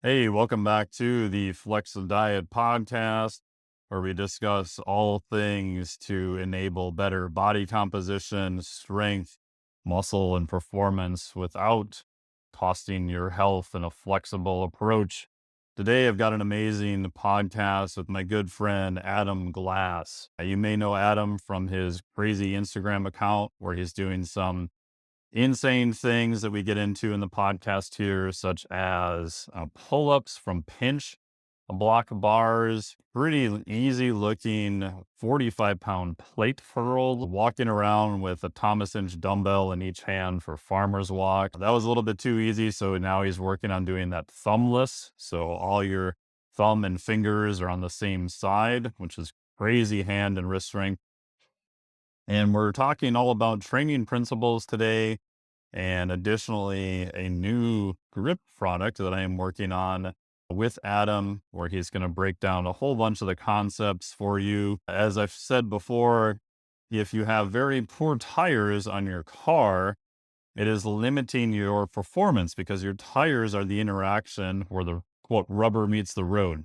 Hey, welcome back to the Flex Diet podcast, where we discuss all things to enable better body composition, strength, muscle, and performance without costing your health in a flexible approach. Today, I've got an amazing podcast with my good friend Adam Glass. You may know Adam from his crazy Instagram account, where he's doing some insane things that we get into in the podcast here, such as pull ups from pinch, a block of bars, pretty easy looking 45-pound plate furled, walking around with a Thomas inch dumbbell in each hand for farmer's walk. That was a little bit too easy. So now he's working on doing that thumbless. So all your thumb and fingers are on the same side, which is crazy hand and wrist strength. And we're talking all about training principles today, and additionally, a new grip product that I am working on with Adam, where he's going to break down a whole bunch of the concepts for you. As I've said before, if you have very poor tires on your car, it is limiting your performance because your tires are the interaction where the quote rubber meets the road.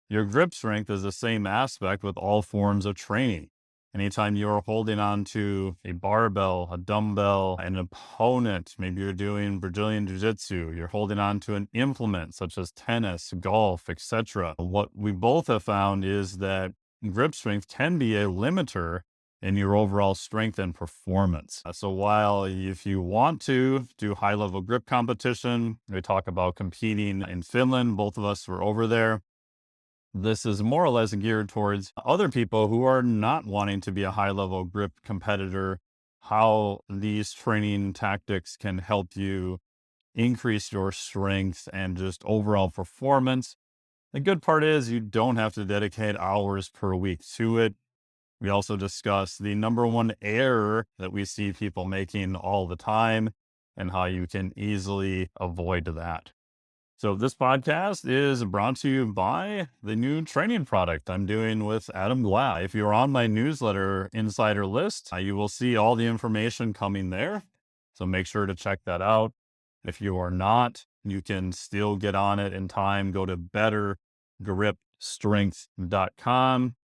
Your grip strength is the same aspect with all forms of training. Anytime you're holding on to a barbell, a dumbbell, an opponent, maybe you're doing Brazilian Jiu-Jitsu, you're holding on to an implement such as tennis, golf, etc. What we both have found is that grip strength can be a limiter in your overall strength and performance. So while if you want to do high level grip competition, we talk about competing in Finland, both of us were over there. This is more or less geared towards other people who are not wanting to be a high level grip competitor, how these training tactics can help you increase your strength and just overall performance. The good part is you don't have to dedicate hours per week to it. We also discuss the number one error that we see people making all the time and how you can easily avoid that. So this podcast is brought to you by the new training product I'm doing with Adam Glass. If you're on my newsletter insider list, you will see all the information coming there. So make sure to check that out. If you are not, you can still get on it in time. Go to bettergripstrength.com.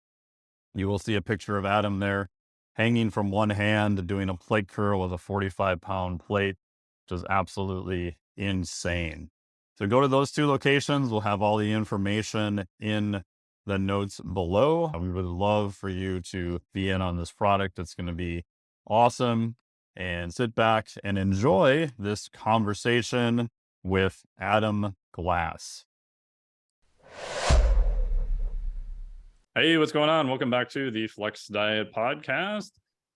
You will see a picture of Adam there hanging from one hand, doing a plate curl with a 45-pound plate, which is absolutely insane. So go to those two locations. We'll have all the information in the notes below. We would love for you to be in on this product. It's going to be awesome. And sit back and enjoy this conversation with Adam Glass. Hey, what's going on? Welcome back to the Flex Diet podcast.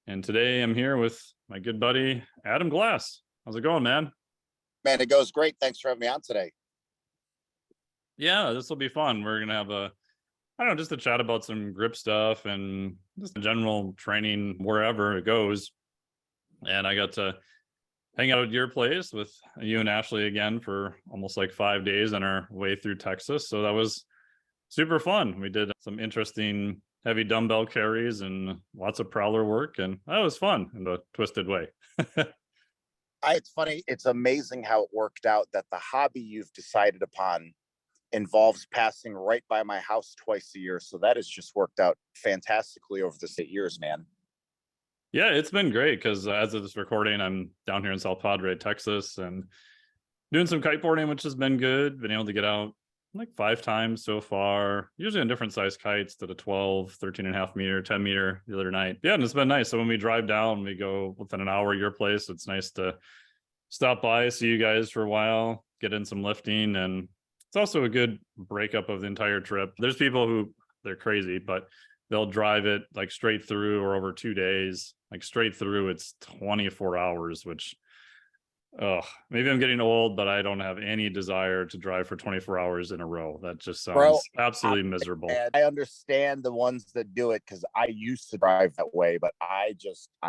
And today I'm here with my good buddy, Adam Glass. How's it going, man? Man, it goes great. Thanks for having me on today. Yeah, this will be fun. We're going to have just a chat about some grip stuff and just general training wherever it goes. And I got to hang out at your place with you and Ashley again for almost like 5 days on our way through Texas. So that was super fun. We did some interesting heavy dumbbell carries and lots of prowler work, and that was fun in a twisted way. It's funny. It's amazing how it worked out that the hobby you've decided upon involves passing right by my house twice a year. So that has just worked out fantastically over the 8 years, man. Yeah, it's been great because as of this recording, I'm down here in South Padre, Texas, and doing some kiteboarding, which has been good. Been able to get out like 5 times so far, usually on different size kites to the 12, 13 and a half meter, 10 meter the other night. Yeah, and it's been nice. So when we drive down, we go within an hour of your place. It's nice to stop by, see you guys for a while, get in some lifting. And it's also a good breakup of the entire trip. There's people who they're crazy, but they'll drive it like straight through or over 2 days, like straight through. It's 24 hours, which maybe I'm getting old, but I don't have any desire to drive for 24 hours in a row. That just sounds absolutely miserable. I understand the ones that do it because I used to drive that way, but I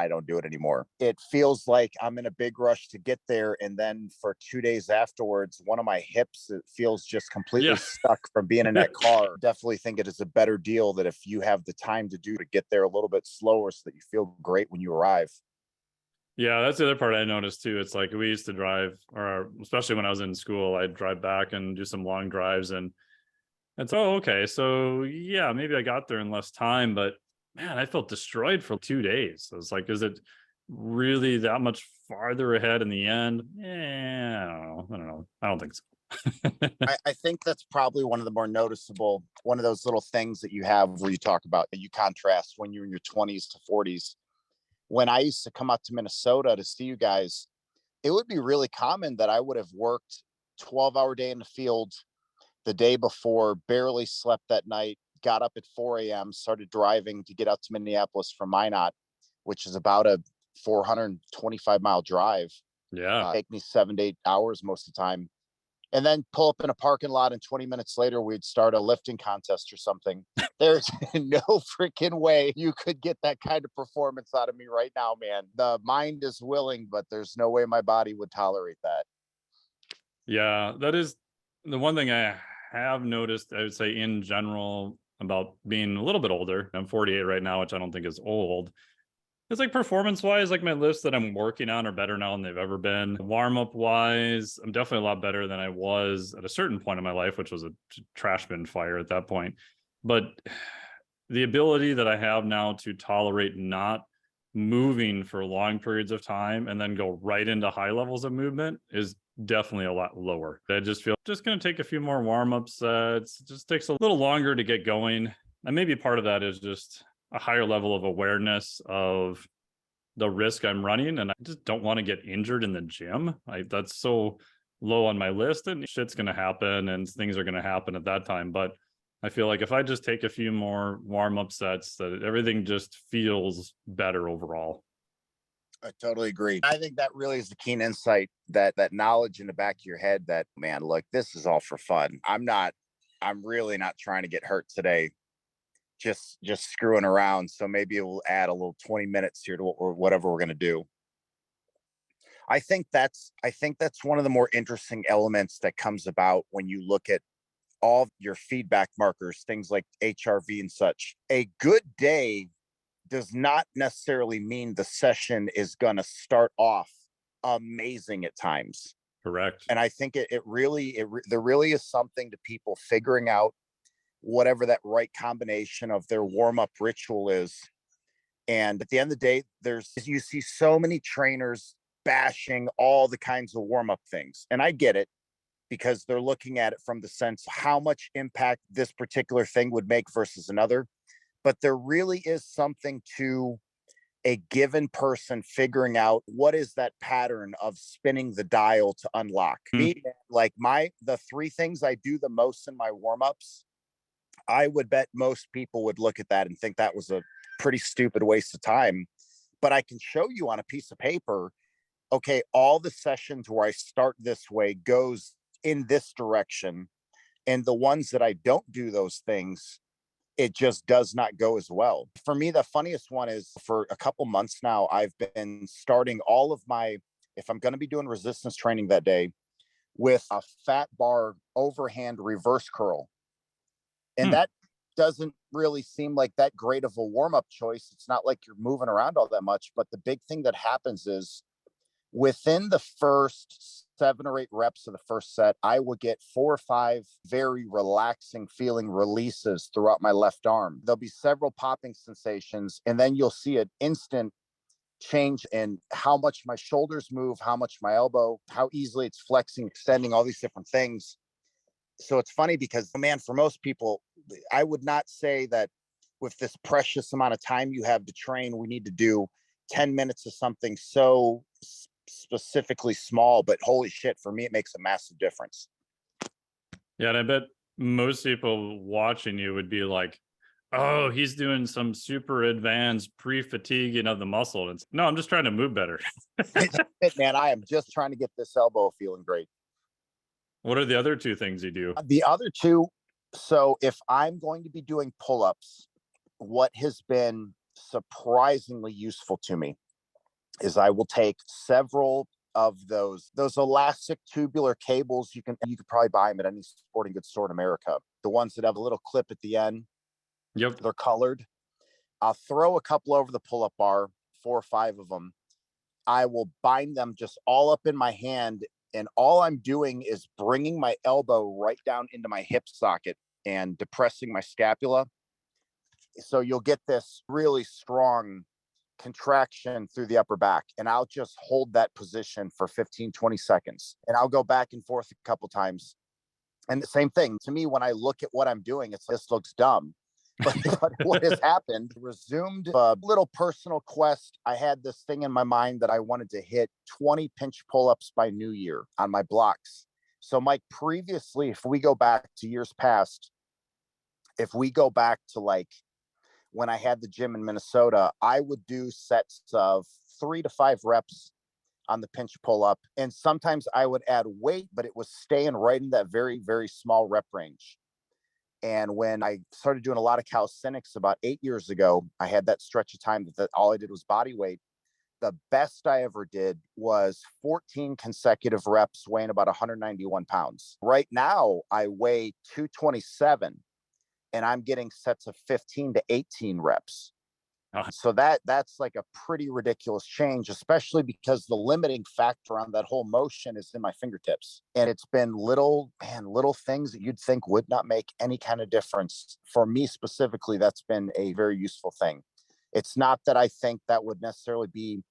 don't do it anymore. It feels like I'm in a big rush to get there. And then for 2 days afterwards, one of my hips, it feels just completely stuck from being in that car. Definitely think it is a better deal that if you have the time to get there a little bit slower so that you feel great when you arrive. Yeah, that's the other part I noticed too. It's like we used to drive, or especially when I was in school, I'd drive back and do some long drives, and it's, oh, okay. So yeah, maybe I got there in less time, but man, I felt destroyed for 2 days. I was like, is it really that much farther ahead in the end? Yeah, I don't know. I don't know. I don't think so. I think that's probably one of the more noticeable, one of those little things that you have where you talk about, you contrast when you're in your 20s to 40s. When I used to come out to Minnesota to see you guys, it would be really common that I would have worked 12-hour day in the field the day before, barely slept that night, got up at 4 a.m., started driving to get out to Minneapolis from Minot, which is about a 425-mile drive. Yeah. Take me 7 to 8 hours most of the time. And then pull up in a parking lot, and 20 minutes later, we'd start a lifting contest or something. There's no freaking way you could get that kind of performance out of me right now, man. The mind is willing, but there's no way my body would tolerate that. Yeah, that is the one thing I have noticed, I would say in general, about being a little bit older. I'm 48 right now, which I don't think is old. It's like performance wise, like my lifts that I'm working on are better now than they've ever been. Warm up wise, I'm definitely a lot better than I was at a certain point in my life, which was a trash bin fire at that point. But the ability that I have now to tolerate not moving for long periods of time and then go right into high levels of movement is definitely a lot lower. I just feel just going to take a few more warm up sets. It just takes a little longer to get going. And maybe part of that is just a higher level of awareness of the risk I'm running. And I just don't want to get injured in the gym. That's so low on my list, and shit's going to happen and things are going to happen at that time. But I feel like if I just take a few more warm up sets, that everything just feels better overall. I totally agree. I think that really is the keen insight, that knowledge in the back of your head that, man, look, this is all for fun. I'm really not trying to get hurt today. Just screwing around. So maybe we'll add a little 20 minutes here to whatever we're gonna do. I think that's one of the more interesting elements that comes about when you look at all your feedback markers, things like HRV and such. A good day does not necessarily mean the session is going to start off amazing at times. Correct. And I think there really is something to people figuring out whatever that right combination of their warm up ritual is. And at the end of the day, you see so many trainers bashing all the kinds of warm up things. And I get it, because they're looking at it from the sense of how much impact this particular thing would make versus another. But there really is something to a given person figuring out what is that pattern of spinning the dial to unlock. Me, like the three things I do the most in my warm-ups, I would bet most people would look at that and think that was a pretty stupid waste of time. But I can show you on a piece of paper, okay, all the sessions where I start this way goes in this direction. And the ones that I don't do those things, it just does not go as well. For me, the funniest one is, for a couple months now, I've been starting all of my, if I'm going to be doing resistance training that day, with a fat bar overhand reverse curl. And Hmm. that doesn't really seem like that great of a warm up choice. It's not like you're moving around all that much. But the big thing that happens is, within the first 7 or 8 reps of the first set, I will get 4 or 5 very relaxing feeling releases throughout my left arm. There'll be several popping sensations, and then you'll see an instant change in how much my shoulders move, how much my elbow, how easily it's flexing, extending, all these different things. So it's funny because, man, for most people, I would not say that with this precious amount of time you have to train, we need to do 10 minutes of something so specifically small. But holy shit, for me, it makes a massive difference. Yeah, and I bet most people watching you would be like, oh, he's doing some super advanced pre-fatiguing of the muscle. It's, no, I'm just trying to move better. Man, I am just trying to get this elbow feeling great. What are the other two things you do? The other two, so if I'm going to be doing pull-ups, what has been surprisingly useful to me is I will take several of those elastic tubular cables. You could probably buy them at any sporting goods store in America. The ones that have a little clip at the end, Yep. they're colored. I'll throw a couple over the pull-up bar, 4 or 5 of them, I will bind them just all up in my hand. And all I'm doing is bringing my elbow right down into my hip socket and depressing my scapula. So you'll get this really strong contraction through the upper back. And I'll just hold that position for 15, 20 seconds. And I'll go back and forth a couple times. And the same thing to me, when I look at what I'm doing, it's this looks dumb. But what has happened, resumed a little personal quest. I had this thing in my mind that I wanted to hit 20 pinch pull-ups by New Year on my blocks. So Mike, previously, if we go back to years past, if we go back to like when I had the gym in Minnesota, I would do sets of 3 to 5 reps on the pinch pull up. And sometimes I would add weight, but it was staying right in that very, very small rep range. And when I started doing a lot of calisthenics about 8 years ago, I had that stretch of time that all I did was body weight. The best I ever did was 14 consecutive reps weighing about 191 pounds. Right now, I weigh 227 and I'm getting sets of 15 to 18 reps. So that's like a pretty ridiculous change, especially because the limiting factor on that whole motion is in my fingertips. And it's been little things that you'd think would not make any kind of difference. For me specifically, that's been a very useful thing. It's not that I think that would necessarily be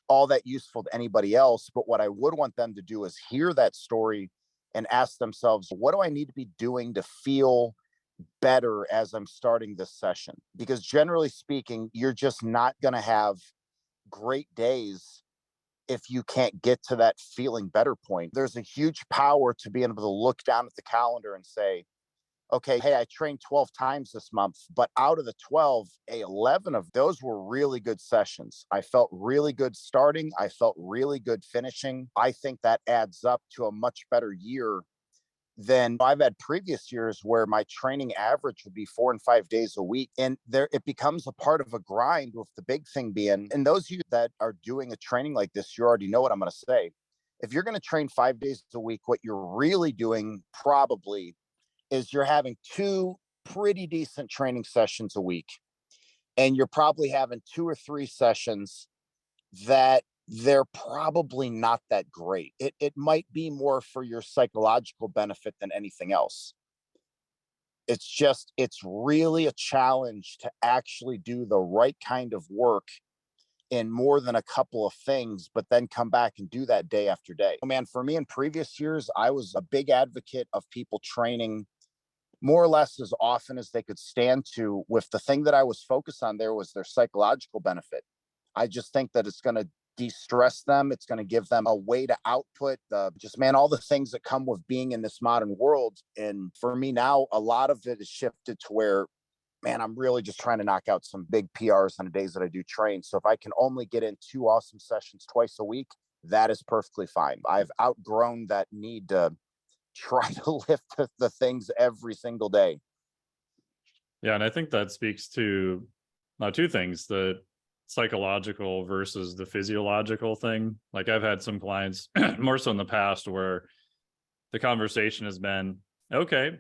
all that useful to anybody else, but what I would want them to do is hear that story and ask themselves, what do I need to be doing to feel better as I'm starting this session? Because generally speaking, you're just not going to have great days if you can't get to that feeling better point. There's a huge power to being able to look down at the calendar and say, okay, hey, I trained 12 times this month, but out of the 12, 11 of those were really good sessions. I felt really good starting. I felt really good finishing. I think that adds up to a much better year than I've had previous years where my training average would be 4 and 5 days a week. And there it becomes a part of a grind, with the big thing being, and those of you that are doing a training like this, you already know what I'm going to say. If you're going to train 5 days a week, what you're really doing probably is you're having 2 pretty decent training sessions a week. And you're probably having 2 or 3 sessions that they're probably not that great. It might be more for your psychological benefit than anything else. It's really a challenge to actually do the right kind of work in more than a couple of things, but then come back and do that day after day. Oh, man, for me in previous years, I was a big advocate of people training more or less as often as they could stand to, with the thing that I was focused on there was their psychological benefit. I just think that it's going to de-stress them. It's going to give them a way to output all the things that come with being in this modern world. And for me now, a lot of it is shifted to where, man, I'm really just trying to knock out some big PRs on the days that I do train. So if I can only get in 2 awesome sessions twice a week, that is perfectly fine. I've outgrown that need to try to lift the things every single day. Yeah, and I think that speaks to two things: the psychological versus the physiological thing. Like, I've had some clients more so in the past where the conversation has been, okay,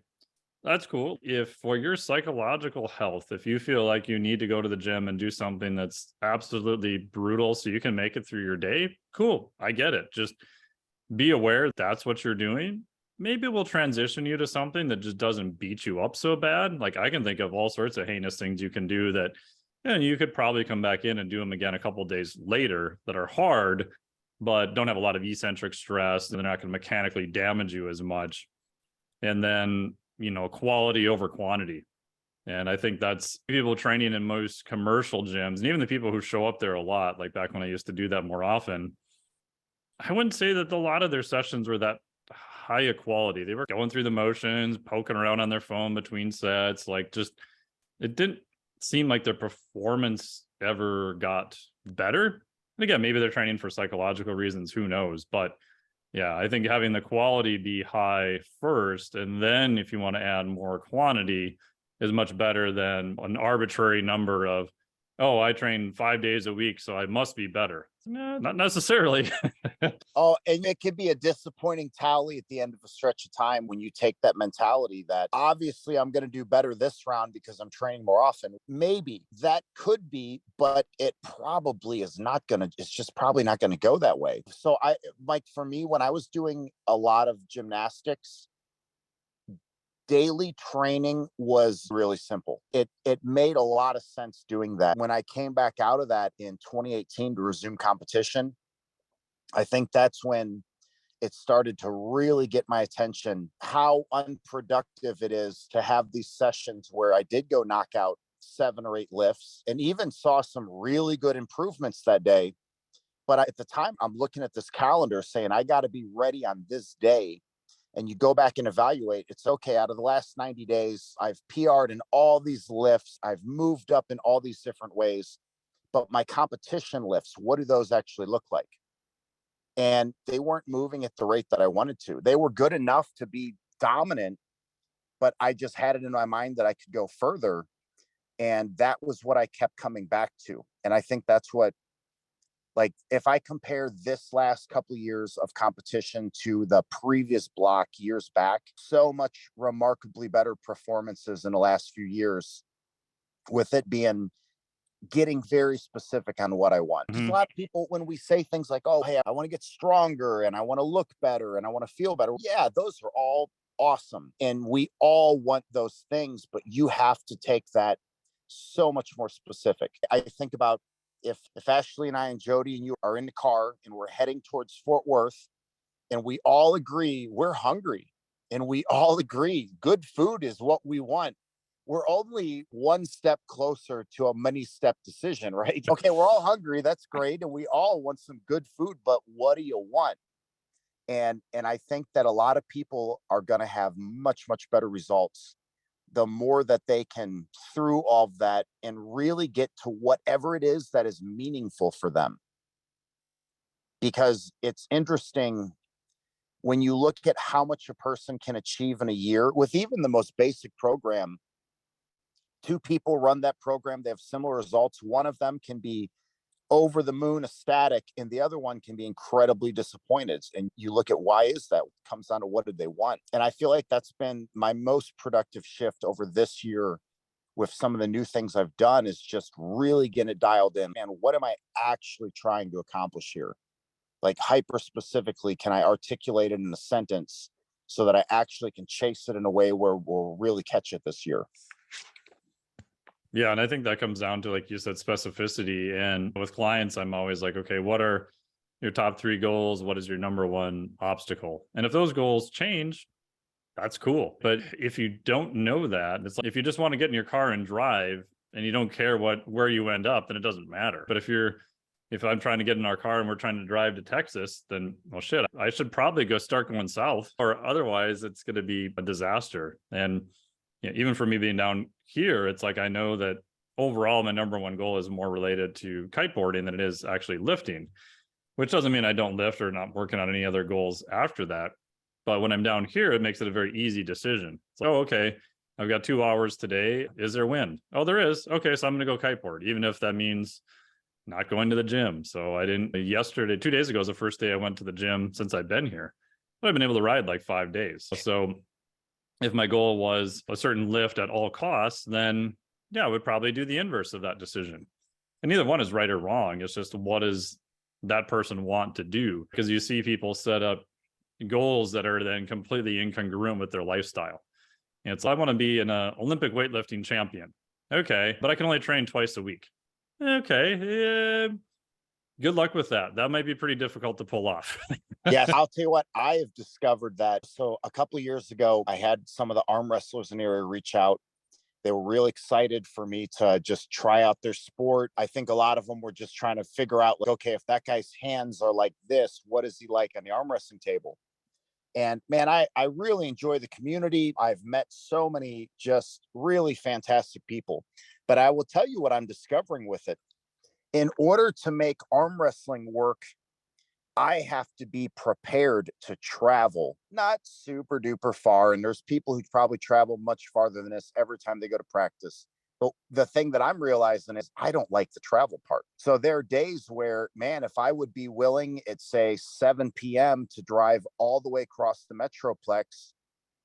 that's cool. If for your psychological health, if you feel like you need to go to the gym and do something that's absolutely brutal so you can make it through your day, cool, I get it. Just be aware that's what you're doing. Maybe we'll transition you to something that just doesn't beat you up so bad. Like, I can think of all sorts of heinous things you can do that, and you could probably come back in and do them again a couple of days later, that are hard, but don't have a lot of eccentric stress, and they're not going to mechanically damage you as much. And then, quality over quantity. And I think that's people training in most commercial gyms, and even the people who show up there a lot, like back when I used to do that more often, I wouldn't say that a lot of their sessions were that high a quality. They were going through the motions, poking around on their phone between sets. Like, just, it didn't seem like their performance ever got better. And again, maybe they're training for psychological reasons, who knows? But yeah, I think having the quality be high first, and then if you want to add more quantity, is much better than an arbitrary number of, oh, I train 5 days a week, so I must be better. No, not necessarily. Oh, and it could be a disappointing tally at the end of a stretch of time when you take that mentality that obviously I'm going to do better this round because I'm training more often. Maybe that could be, but it probably is not going to, it's just probably not going to go that way. So like for me, when I was doing a lot of gymnastics, daily training was really simple. It made a lot of sense doing that. When I came back out of that in 2018 to resume competition, I think that's when it started to really get my attention how unproductive it is to have these sessions where I did go knock out 7 or 8 lifts and even saw some really good improvements that day. But at the time, I'm looking at this calendar saying, I got to be ready on this day. And you go back and evaluate, it's okay. Out of the last 90 days, I've PR'd in all these lifts, I've moved up in all these different ways. But my competition lifts, what do those actually look like? And they weren't moving at the rate that I wanted to. They were good enough to be dominant, but I just had it in my mind that I could go further. And that was what I kept coming back to. And I think that's what, like, if I compare this last couple of years of competition to the previous block years back, so much remarkably better performances in the last few years, with it being getting very specific on what I want. Because a Mhm. lot of people, when we say things like, oh, hey, I want to get stronger and I want to look better and I want to feel better. Yeah, those are all awesome. And we all want those things, but you have to take that so much more specific. I think about if Ashley and I and Jody and you are in the car and we're heading towards Fort Worth and we all agree we're hungry and we all agree good food is what we want, we're only one step closer to a many step decision, right? Okay, we're all hungry. That's great. And we all want some good food, but what do you want? And I think that a lot of people are going to have much, much better results the more that they can through all of that and really get to whatever it is that is meaningful for them. Because it's interesting when you look at how much a person can achieve in a year with even the most basic program. Two people run that program, they have similar results. One of them can be over the moon ecstatic and the other one can be incredibly disappointed, and you look at why is that. It comes down to what did they want. And I feel like that's been my most productive shift over this year with some of the new things I've done, is just really getting it dialed in. And what am I actually trying to accomplish here? Like hyper specifically, can I articulate it in a sentence so that I actually can chase it in a way where we'll really catch it this year? Yeah, and I think that comes down to, like you said, specificity. And with clients, I'm always like, okay, what are your top 3 goals? What is your number one obstacle? And if those goals change, that's cool. But if you don't know that, it's like if you just want to get in your car and drive and you don't care where you end up, then it doesn't matter. But if I'm trying to get in our car and we're trying to drive to Texas, then well shit, I should probably go start going south, or otherwise it's going to be a disaster. And even for me being down here, it's like I know that overall my number one goal is more related to kiteboarding than it is actually lifting, which doesn't mean I don't lift or not working on any other goals after that. But when I'm down here, it makes it a very easy decision. It's like, oh, okay, I've got 2 hours today. Is there wind? Oh, there is. Okay, so I'm going to go kiteboard, even if that means not going to the gym. So I didn't. Yesterday, 2 days ago, is the first day I went to the gym since I've been here. But I've been able to ride like 5 days. So if my goal was a certain lift at all costs, then yeah, I would probably do the inverse of that decision. And neither one is right or wrong. It's just what does that person want to do? Because you see people set up goals that are then completely incongruent with their lifestyle. And it's, I want to be an Olympic weightlifting champion. Okay, but I can only train twice a week. Okay, good luck with that. That might be pretty difficult to pull off. Yes, I'll tell you what, I have discovered that. So a couple of years ago, I had some of the arm wrestlers in the area reach out. They were really excited for me to just try out their sport. I think a lot of them were just trying to figure out, like, okay, if that guy's hands are like this, what is he like on the arm wrestling table? And man, I really enjoy the community. I've met so many just really fantastic people. But I will tell you what I'm discovering with it. In order to make arm wrestling work, I have to be prepared to travel, not super duper far. And there's people who probably travel much farther than this every time they go to practice. But the thing that I'm realizing is I don't like the travel part. So there are days where, man, if I would be willing at say 7 p.m. to drive all the way across the Metroplex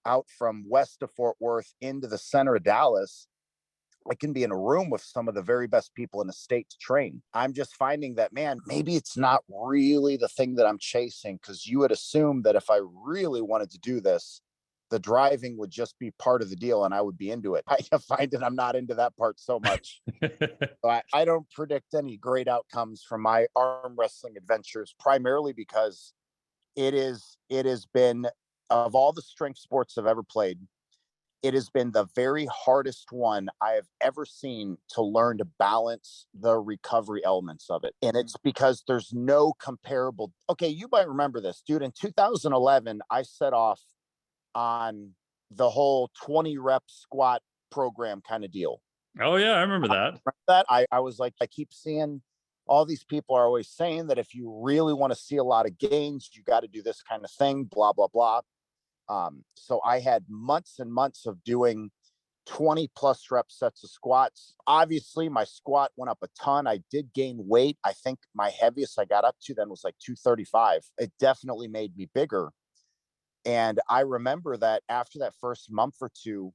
out from west of Fort Worth into the center of Dallas, I can be in a room with some of the very best people in the state to train. I'm just finding that, man, maybe it's not really the thing that I'm chasing, because you would assume that if I really wanted to do this, the driving would just be part of the deal and I would be into it. I find that I'm not into that part so much. So I don't predict any great outcomes from my arm wrestling adventures, primarily because it has been, of all the strength sports I've ever played, it has been the very hardest one I have ever seen to learn to balance the recovery elements of it. And it's because there's no comparable. Okay, you might remember this, dude. In 2011, I set off on the whole 20 rep squat program kind of deal. Oh yeah, I remember that. That I was like, I keep seeing all these people are always saying that if you really want to see a lot of gains, you got to do this kind of thing, blah, blah, blah. So I had months and months of doing 20 plus rep sets of squats. Obviously, my squat went up a ton. I did gain weight. I think my heaviest I got up to then was like 235. It definitely made me bigger. And I remember that after that first month or two,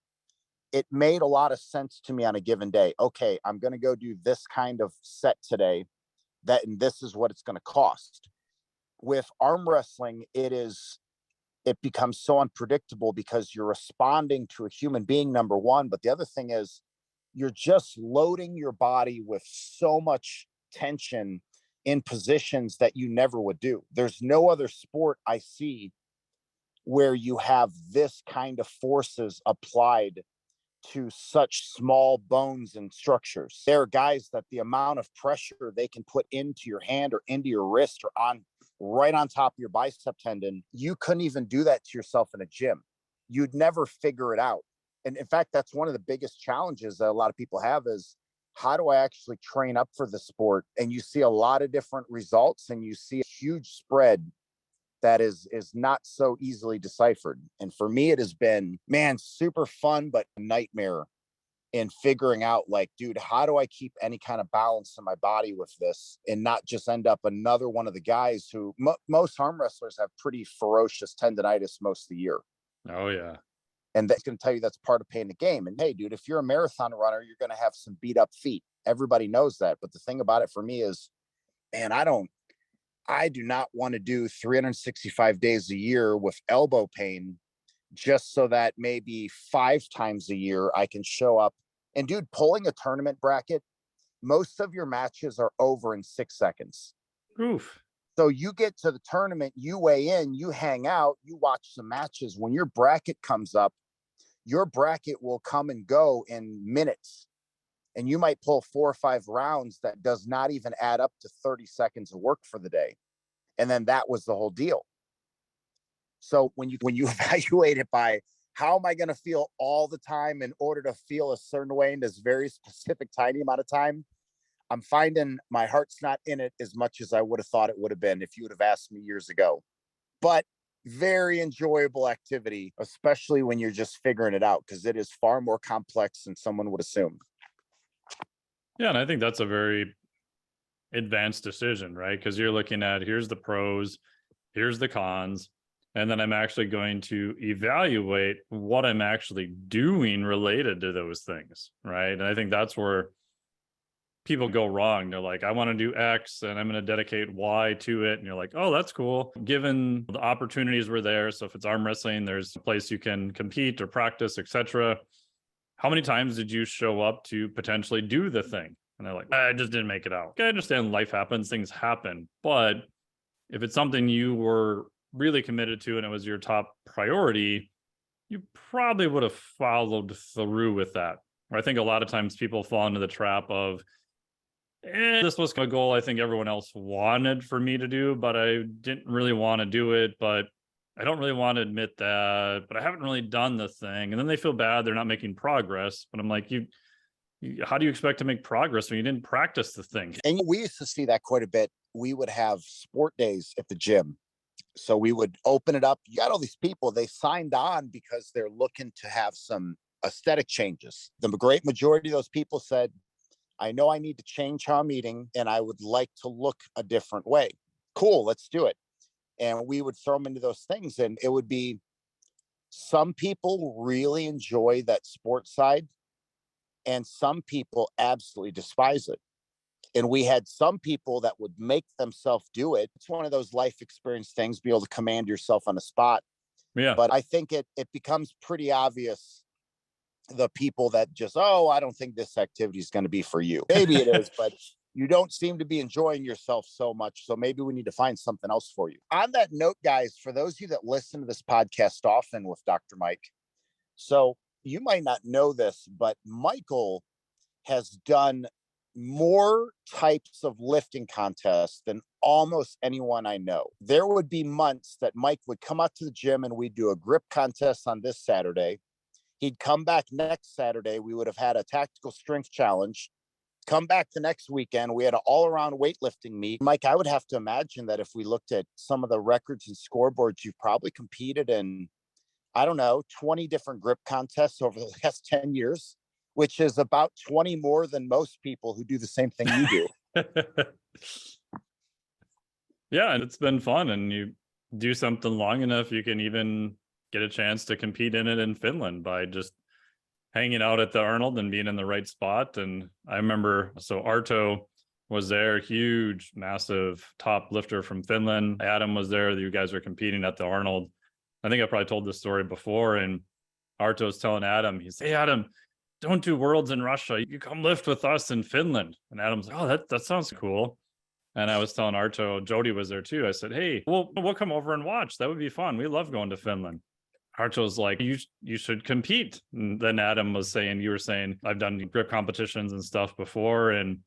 it made a lot of sense to me on a given day. Okay, I'm going to go do this kind of set today. And this is what it's going to cost. With arm wrestling, it becomes so unpredictable because you're responding to a human being, number one. But the other thing is you're just loading your body with so much tension in positions that you never would do. There's no other sport I see where you have this kind of forces applied to such small bones and structures. There are guys that the amount of pressure they can put into your hand or into your wrist or on right on top of your bicep tendon, you couldn't even do that to yourself in a gym. You'd never figure it out. And in fact, that's one of the biggest challenges that a lot of people have is, how do I actually train up for the sport? And you see a lot of different results and you see a huge spread that is not so easily deciphered. And for me, it has been, man, super fun, but a nightmare in figuring out, like, dude, how do I keep any kind of balance in my body with this and not just end up another one of the guys who most arm wrestlers have pretty ferocious tendonitis most of the year. Oh yeah. And that's going to tell you that's part of playing the game. And hey, dude, if you're a marathon runner, you're going to have some beat up feet. Everybody knows that. But the thing about it for me is, man, I do not want to do 365 days a year with elbow pain just so that maybe 5 times a year I can show up. And dude, pulling a tournament bracket, most of your matches are over in 6 seconds. Oof. So you get to the tournament, you weigh in, you hang out, you watch some matches. When your bracket comes up, your bracket will come and go in minutes. And you might pull 4 or 5 rounds that does not even add up to 30 seconds of work for the day. And then that was the whole deal. So when you evaluate it by how am I going to feel all the time in order to feel a certain way in this very specific tiny amount of time, I'm finding my heart's not in it as much as I would have thought it would have been if you would have asked me years ago. But very enjoyable activity, especially when you're just figuring it out, because it is far more complex than someone would assume. Yeah, and I think that's a very advanced decision, right? Because you're looking at, here's the pros, here's the cons, and then I'm actually going to evaluate what I'm actually doing related to those things, right? And I think that's where people go wrong. They're like, I want to do X and I'm going to dedicate Y to it. And you're like, oh, that's cool. Given the opportunities were there. So if it's arm wrestling, there's a place you can compete or practice, etc. How many times did you show up to potentially do the thing? And they're like, I just didn't make it out. Okay, I understand life happens, things happen. But if it's something you were really committed to and it was your top priority, you probably would have followed through with that. Or I think a lot of times people fall into the trap of, this was a goal I think everyone else wanted for me to do, but I didn't really want to do it. But I don't really want to admit that, but I haven't really done the thing. And then they feel bad they're not making progress. But I'm like, how do you expect to make progress when you didn't practice the thing? And we used to see that quite a bit. We would have sport days at the gym. So we would open it up. You got all these people, they signed on because they're looking to have some aesthetic changes. The great majority of those people said, I know I need to change how I'm eating and I would like to look a different way. Cool, let's do it. And we would throw them into those things. And it would be, some people really enjoy that sports side and some people absolutely despise it. And we had some people that would make themselves do it. It's one of those life experience things, be able to command yourself on the spot. Yeah. But I think it becomes pretty obvious, the people that just, oh, I don't think this activity is going to be for you. Maybe it is, but you don't seem to be enjoying yourself so much. So maybe we need to find something else for you. On that note, guys, for those of you that listen to this podcast often with Dr. Mike, so you might not know this, but Michael has done more types of lifting contests than almost anyone I know. There would be months that Mike would come out to the gym and we'd do a grip contest on this Saturday. He'd come back next Saturday. We would have had a tactical strength challenge. Come back the next weekend. We had an all-around weightlifting meet. Mike, I would have to imagine that if we looked at some of the records and scoreboards, you've probably competed in, I don't know, 20 different grip contests over the last 10 years, which is about 20 more than most people who do the same thing you do. Yeah, and it's been fun. And you do something long enough, you can even get a chance to compete in it in Finland by just hanging out at the Arnold and being in the right spot. And I remember, so Arto was there, huge, massive top lifter from Finland. Adam was there. You guys were competing at the Arnold. I think I probably told this story before. And Arto's telling Adam, he's, hey, Adam, don't do worlds in Russia. You come lift with us in Finland. And Adam's like, oh, that sounds cool. And I was telling Arto, Jody was there too. I said, hey, we'll come over and watch. That would be fun. We love going to Finland. Arto's like, you should compete. And then Adam was saying, you were saying, I've done grip competitions and stuff before. And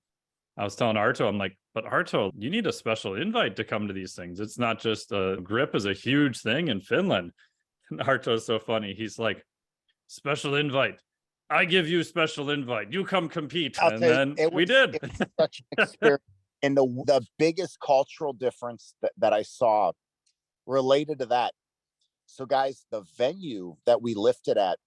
I was telling Arto, I'm like, but Arto, you need a special invite to come to these things. It's not just grip is a huge thing in Finland. And Arto's so funny. He's like, special invite. I give you special invite. You come compete. And then we did. It was such an experience. And the biggest cultural difference that I saw related to that. So guys, the venue that we lifted at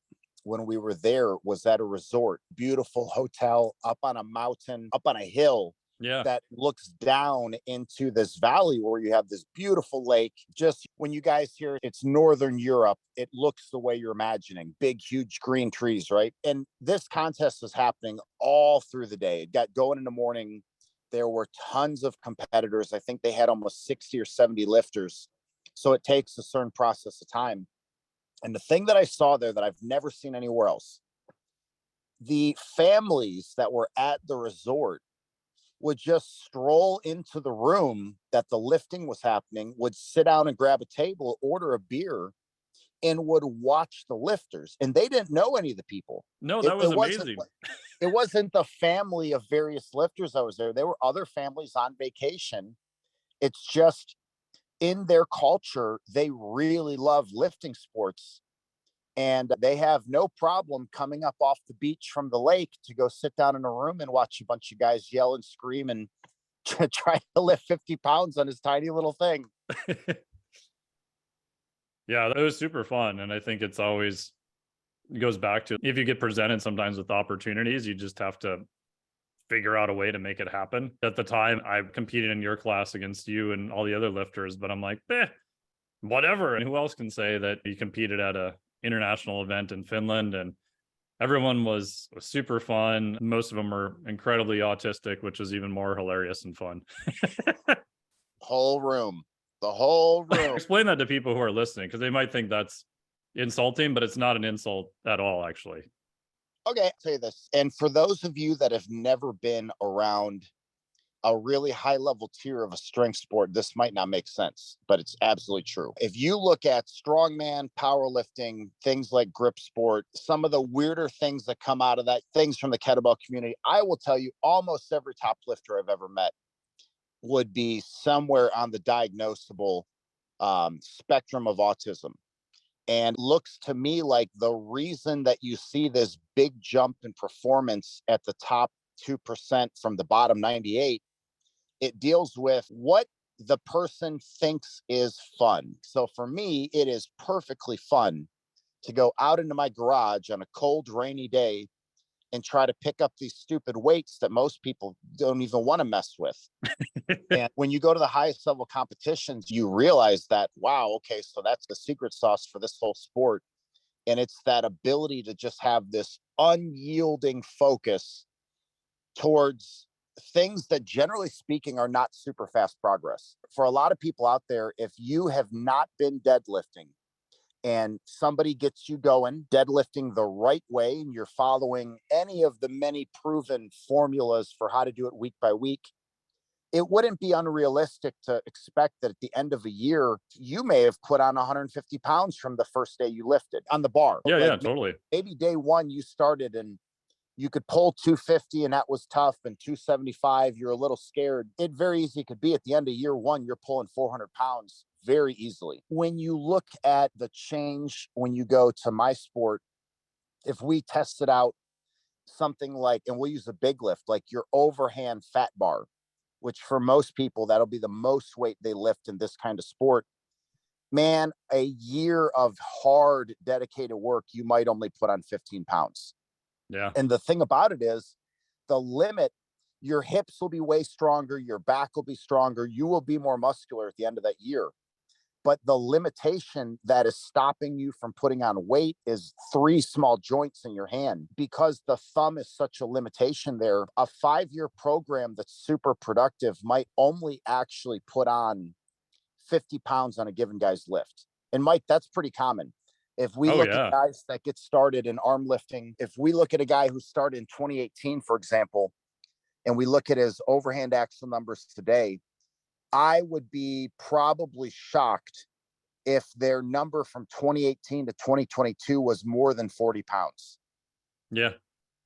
when we were there was at a resort, beautiful hotel up on a mountain, up on a hill. Yeah. That looks down into this valley where you have this beautiful lake. Just when you guys hear it's Northern Europe, it looks the way you're imagining, big, huge green trees, right? And this contest was happening all through the day. It got going in the morning. There were tons of competitors. I think they had almost 60 or 70 lifters. So it takes a certain process of time. And the thing that I saw there that I've never seen anywhere else, the families that were at the resort would just stroll into the room that the lifting was happening, would sit down and grab a table, order a beer, and would watch the lifters. And they didn't know any of the people. No, that was amazing. It wasn't the family of various lifters that was there. There were other families on vacation. It's just in their culture, they really love lifting sports. And they have no problem coming up off the beach from the lake to go sit down in a room and watch a bunch of guys yell and scream and try to lift 50 pounds on his tiny little thing. Yeah, that was super fun. And I think it goes back to, if you get presented sometimes with opportunities, you just have to figure out a way to make it happen. At the time, I competed in your class against you and all the other lifters, but I'm like, whatever. And who else can say that you competed at a international event in Finland? And everyone was super fun. Most of them were incredibly autistic, which was even more hilarious and fun. The whole room. Explain that to people who are listening, because they might think that's insulting, but it's not an insult at all, actually. Okay, I'll tell you this. And for those of you that have never been around a really high level tier of a strength sport, this might not make sense, but it's absolutely true. If you look at strongman, powerlifting, things like grip sport, some of the weirder things that come out of that, things from the kettlebell community, I will tell you, almost every top lifter I've ever met would be somewhere on the diagnosable spectrum of autism. And looks to me like the reason that you see this big jump in performance at the top 2% from the bottom 98, it deals with what the person thinks is fun. So for me, it is perfectly fun to go out into my garage on a cold, rainy day and try to pick up these stupid weights that most people don't even want to mess with. And when you go to the highest level competitions, you realize that, wow, okay, so that's the secret sauce for this whole sport. And it's that ability to just have this unyielding focus towards things that, generally speaking, are not super fast progress. For a lot of people out there, if you have not been deadlifting and somebody gets you going, deadlifting the right way, and you're following any of the many proven formulas for how to do it week by week, it wouldn't be unrealistic to expect that at the end of a year, you may have put on 150 pounds from the first day you lifted on the bar. Yeah, Like yeah, totally. maybe day one you started and you could pull 250 and that was tough, and 275, you're a little scared. It very easily could be at the end of year one, you're pulling 400 pounds very easily. When you look at the change, when you go to my sport, if we tested out something like, and we'll use a big lift, like your overhand fat bar, which for most people, that'll be the most weight they lift in this kind of sport. Man, a year of hard, dedicated work, you might only put on 15 pounds. Yeah. And the thing about it is, the limit, your hips will be way stronger, your back will be stronger, you will be more muscular at the end of that year. But the limitation that is stopping you from putting on weight is three small joints in your hand. Because the thumb is such a limitation there, a 5-year program that's super productive might only actually put on 50 pounds on a given guy's lift. And Mike, that's pretty common. If we Oh look at yeah. guys that get started in arm lifting, if we look at a guy who started in 2018, for example, and we look at his overhand axle numbers today, I would be probably shocked if their number from 2018 to 2022 was more than 40 pounds. Yeah.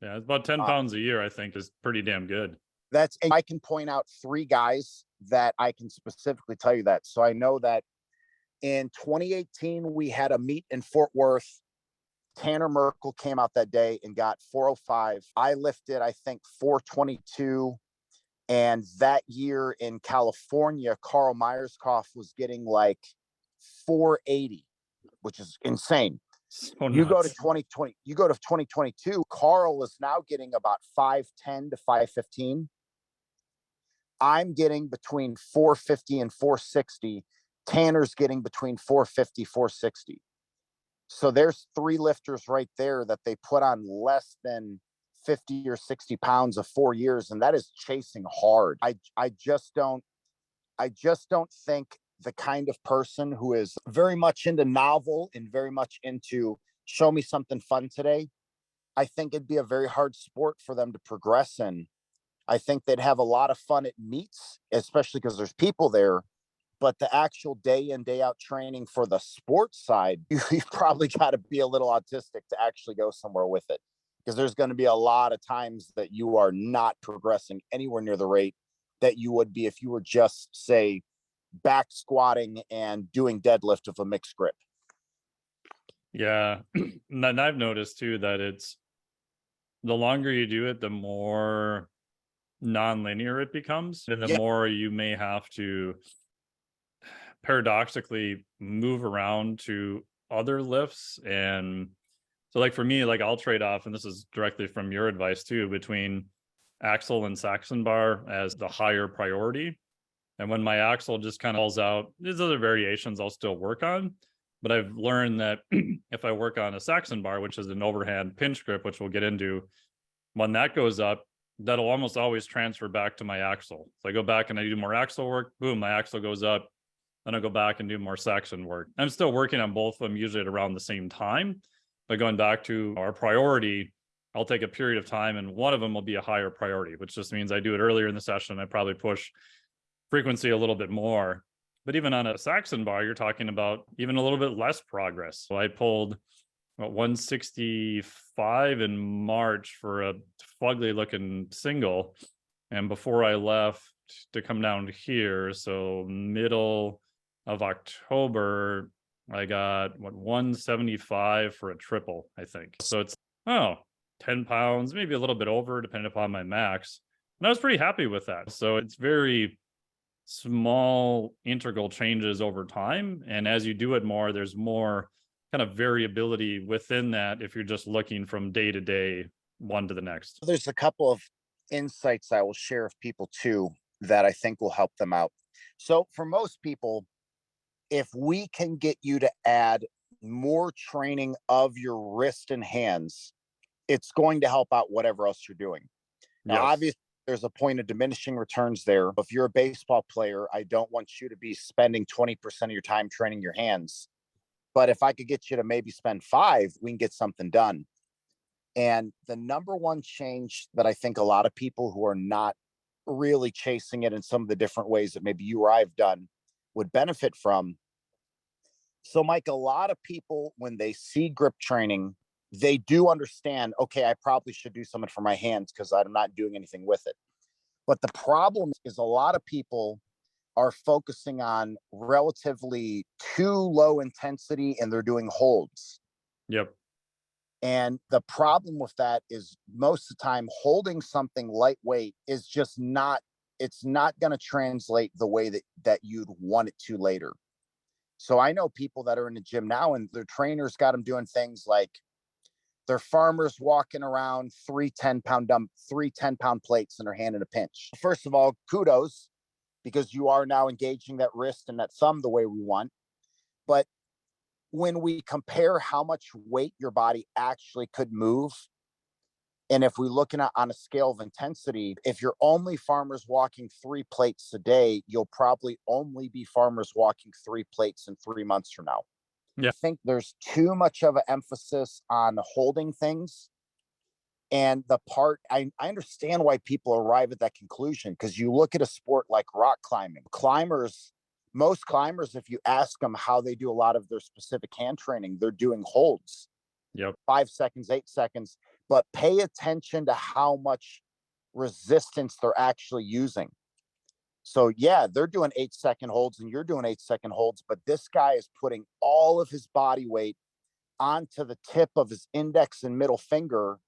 Yeah. It's about 10 pounds a year, I think, is pretty damn good. And I can point out 3 guys that I can specifically tell you that. So I know that in 2018, we had a meet in Fort Worth. Tanner Merkel came out that day and got 405. I lifted, I think, 422. And that year in California, Carl Meyerskoff was getting like 480, which is insane. So You go to nuts. 2020, you go to 2022, Carl is now getting about 510 to 515. I'm getting between 450 and 460. Tanner's getting between 450, 460. So there's 3 lifters right there that they put on less than 50 or 60 pounds of 4 years, and that is chasing hard. I just don't think the kind of person who is very much into novel and very much into show me something fun today, I think it'd be a very hard sport for them to progress in. I think they'd have a lot of fun at meets, especially because there's people there. But the actual day in, day out training for the sports side, you've probably got to be a little autistic to actually go somewhere with it. Because there's going to be a lot of times that you are not progressing anywhere near the rate that you would be if you were just, say, back squatting and doing deadlift with a mixed grip. Yeah. And I've noticed too that it's the longer you do it, the more non-linear it becomes, and the more you may have to paradoxically move around to other lifts. And so like for me, like I'll trade off, and this is directly from your advice too, between axle and Saxon bar as the higher priority. And when my axle just kind of falls out, there's other variations I'll still work on. But I've learned that if I work on a Saxon bar, which is an overhand pinch grip, which we'll get into, when that goes up, that'll almost always transfer back to my axle. So I go back and I do more axle work, boom, my axle goes up. Then I'll go back and do more Saxon work. I'm still working on both of them, usually at around the same time. But going back to our priority, I'll take a period of time and one of them will be a higher priority, which just means I do it earlier in the session. I probably push frequency a little bit more. But even on a Saxon bar, you're talking about even a little bit less progress. So I pulled 165 in March for a fugly looking single. And before I left to come down here, so middle of October, I got 175 for a triple, I think. So it's 10 pounds, maybe a little bit over, depending upon my max. And I was pretty happy with that. So it's very small integral changes over time. And as you do it more, there's more kind of variability within that if you're just looking from day to day, one to the next? There's a couple of insights I will share with people too that I think will help them out. So, for most people, if we can get you to add more training of your wrist and hands, it's going to help out whatever else you're doing. Now, Yes. obviously, there's a point of diminishing returns there. If you're a baseball player, I don't want you to be spending 20% of your time training your hands. But if I could get you to maybe spend five, we can get something done. And the number one change that I think a lot of people who are not really chasing it in some of the different ways that maybe you or I've done would benefit from. So, Mike, a lot of people, when they see grip training, they do understand, okay, I probably should do something for my hands because I'm not doing anything with it. But the problem is a lot of people are focusing on relatively too low intensity and they're doing holds. Yep. And the problem with that is most of the time holding something lightweight is just not, it's not going to translate the way that you'd want it to later. So I know people that are in the gym now and their trainers got them doing things like they're farmers walking around three 10-pound plates in their hand in a pinch. First of all, kudos, because you are now engaging that wrist and that thumb the way we want. But when we compare how much weight your body actually could move, and if we looking at on a scale of intensity, if you're only farmers walking three plates a day, you'll probably only be farmers walking three plates in 3 months from now. Yeah. I think there's too much of an emphasis on holding things. And the part I understand why people arrive at that conclusion because you look at a sport like rock climbing, most climbers, if you ask them how they do a lot of their specific hand training, they're doing holds, Yep. 5 seconds, 8 seconds, but pay attention to how much resistance they're actually using. So, yeah, they're doing 8-second holds and you're doing 8-second holds, but this guy is putting all of his body weight onto the tip of his index and middle finger.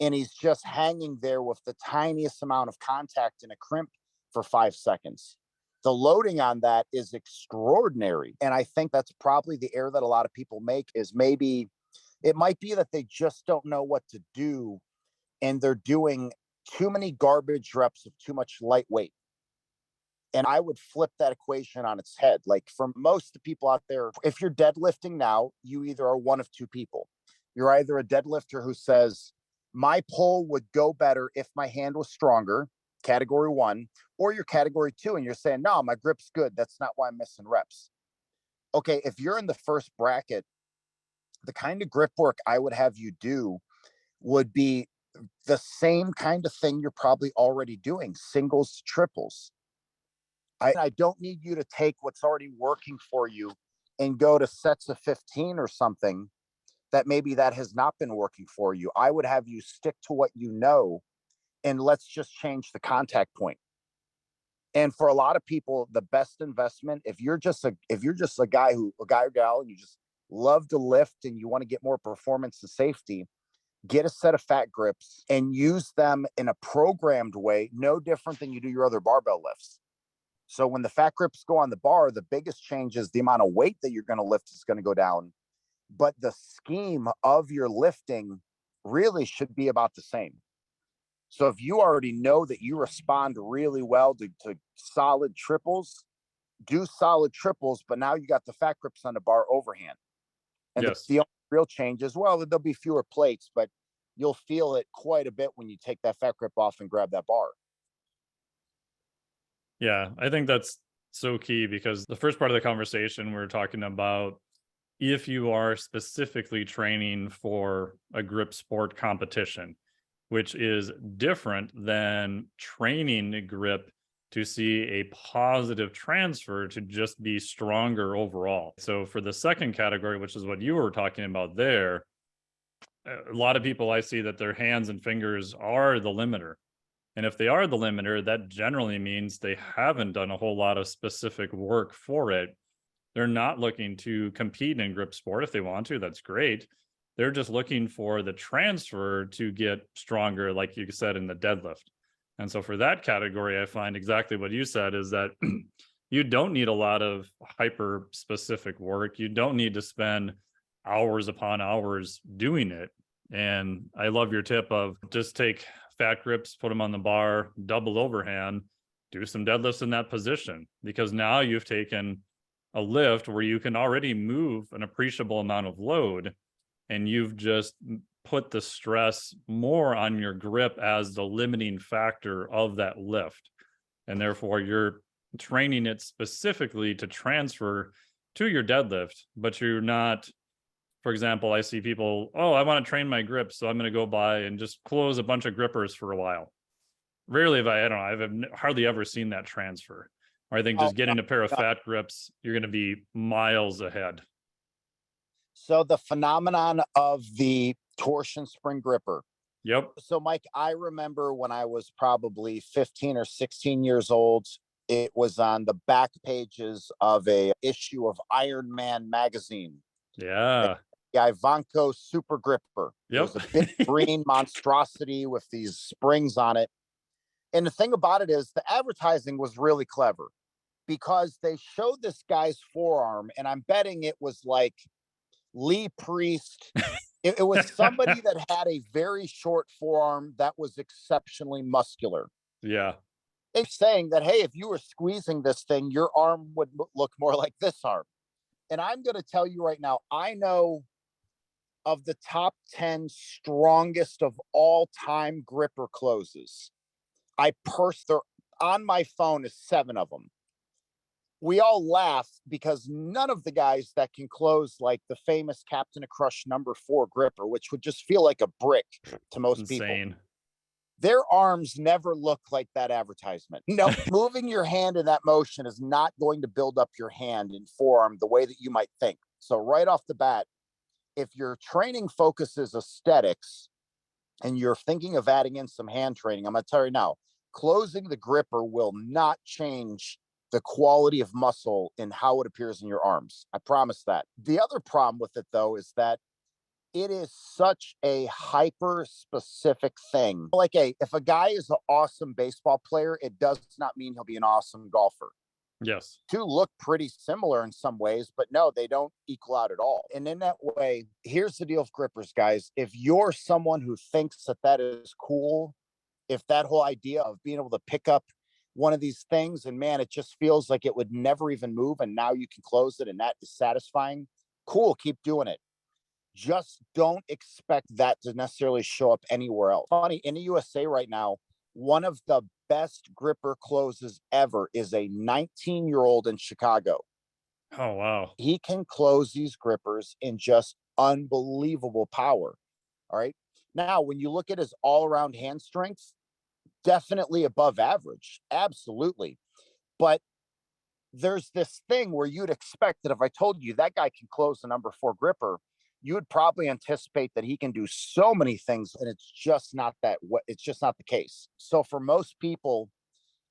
And he's just hanging there with the tiniest amount of contact in a crimp for 5 seconds. The loading on that is extraordinary. And I think that's probably the error that a lot of people make is maybe it might be that they just don't know what to do and they're doing too many garbage reps of too much light weight. And I would flip that equation on its head. Like for most of the people out there, if you're deadlifting now, you either are one of two people. You're either a deadlifter who says, my pull would go better if my hand was stronger, category one, or you're category two and you're saying, no, my grip's good. That's not why I'm missing reps. Okay, if you're in the first bracket, the kind of grip work I would have you do would be the same kind of thing you're probably already doing, singles to triples. I don't need you to take what's already working for you and go to sets of 15 or something that maybe that has not been working for you. I would have you stick to what you know and let's just change the contact point. And for a lot of people, the best investment, if you're just a guy or gal and you just love to lift and you want to get more performance and safety, get a set of fat grips and use them in a programmed way, no different than you do your other barbell lifts. So when the fat grips go on the bar, the biggest change is the amount of weight that you're going to lift is going to go down. But the scheme of your lifting really should be about the same. So if you already know that you respond really well to solid triples, do solid triples, but now you got the fat grips on the bar overhand. And Yes. the only real change is, well, there'll be fewer plates, but you'll feel it quite a bit when you take that fat grip off and grab that bar. Yeah, I think that's so key because the first part of the conversation, we we're talking about if you are specifically training for a grip sport competition, which is different than training a grip to see a positive transfer to just be stronger overall. So for the second category, which is what you were talking about there, a lot of people I see that their hands and fingers are the limiter. And if they are the limiter, that generally means they haven't done a whole lot of specific work for it. They're not looking to compete in grip sport. If they want to, that's great. They're just looking for the transfer to get stronger, like you said, in the deadlift. And so for that category, I find exactly what you said is that you don't need a lot of hyper specific work. You don't need to spend hours upon hours doing it. And I love your tip of just take fat grips, put them on the bar, double overhand, do some deadlifts in that position, because now you've taken a lift where you can already move an appreciable amount of load, and you've just put the stress more on your grip as the limiting factor of that lift. And therefore you're training it specifically to transfer to your deadlift, but you're not, for example, I see people, oh, I want to train my grip, so I'm going to go buy and just close a bunch of grippers for a while. Rarely have I don't know, I've hardly ever seen that transfer. Or I think Oh, just getting a pair of no. fat grips, you're going to be miles ahead. So the phenomenon of the torsion spring gripper. Yep. So Mike, I remember when I was probably 15 or 16 years old, it was on the back pages of a issue of Iron Man magazine. Yeah. The Ivanko Super Gripper. It Yep. was a big green monstrosity with these springs on it. And the thing about it is the advertising was really clever because they showed this guy's forearm, and I'm betting it was like Lee Priest. It was somebody that had a very short forearm that was exceptionally muscular. Yeah. It's saying that, hey, if you were squeezing this thing, your arm would look more like this arm. And I'm going to tell you right now, I know of the top 10 strongest of all time gripper closes. They're on my phone is 7 of them. We all laugh because none of the guys that can close like the famous Captain of Crush #4 gripper, which would just feel like a brick to most people, Insane. their arms never look like that advertisement. No, moving your hand in that motion is not going to build up your hand and forearm the way that you might think. So right off the bat, if your training focuses aesthetics and you're thinking of adding in some hand training, I'm going to tell you now, closing the gripper will not change the quality of muscle and how it appears in your arms. I promise that. The other problem with it, though, is that it is such a hyper specific thing. Like, if a guy is an awesome baseball player, it does not mean he'll be an awesome golfer. Yes. Two look pretty similar in some ways, but no, they don't equal out at all. And in that way, here's the deal with grippers, guys. If you're someone who thinks that that is cool, if that whole idea of being able to pick up one of these things and man, it just feels like it would never even move, and now you can close it and that is satisfying, cool, keep doing it. Just don't expect that to necessarily show up anywhere else. Funny, in the USA right now, one of the best gripper closes ever is a 19-year-old in Chicago. Oh, wow. He can close these grippers in just unbelievable power. All right. Now, when you look at his all around hand strength, definitely above average. Absolutely. But there's this thing where you'd expect that if I told you that guy can close the #4 gripper, you would probably anticipate that he can do so many things, and it's just not that. It's just not the case. So for most people,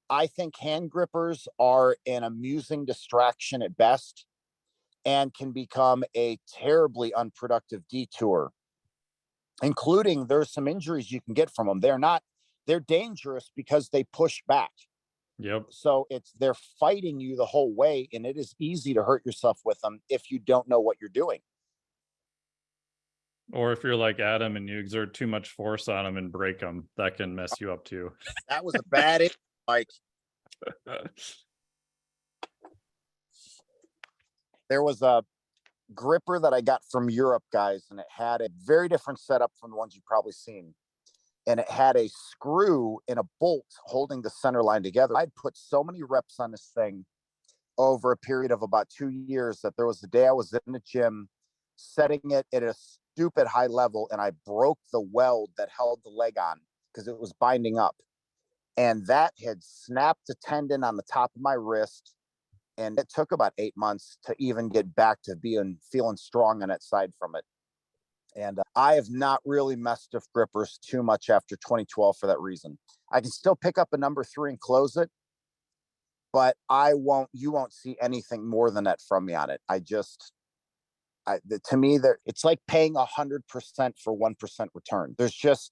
I think hand grippers are an amusing distraction at best, and can become a terribly unproductive detour. Including there's some injuries you can get from them. They're dangerous because they push back. Yep. So they're fighting you the whole way, and it is easy to hurt yourself with them if you don't know what you're doing. Or if you're like Adam and you exert too much force on them and break them, that can mess you up too. That was a bad like there was a gripper that I got from Europe, guys, and it had a very different setup from the ones you've probably seen. And it had a screw and a bolt holding the center line together. I'd put so many reps on this thing over a period of about 2 years that there was a day I was in the gym setting it at a stupid high level, and I broke the weld that held the leg on because it was binding up. And that had snapped a tendon on the top of my wrist. And it took about 8 months to even get back to feeling strong on that side from it. And I have not really messed with grippers too much after 2012 for that reason. I can still pick up a #3 and close it, but you won't see anything more than that from me on it. To me, it's like paying 100% for 1% return.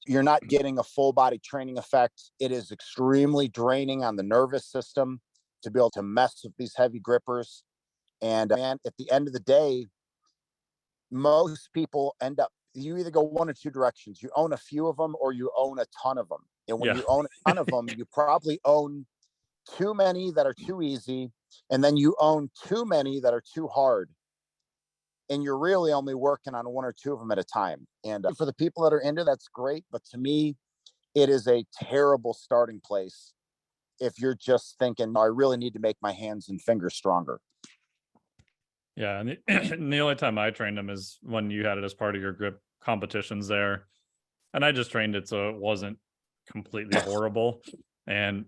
You're not getting a full body training effect. It is extremely draining on the nervous system to be able to mess with these heavy grippers. And man, at the end of the day, most people end up, you either go one or two directions. You own a few of them or you own a ton of them. And when Yeah. you own a ton of them, you probably own too many that are too easy. And then you own too many that are too hard. And you're really only working on one or two of them at a time. And for the people that are into that's great. But to me, it is a terrible starting place if you're just thinking, "Oh, I really need to make my hands and fingers stronger." Yeah, and and the only time I trained them is when you had it as part of your grip competitions there, and I just trained it so it wasn't completely horrible, and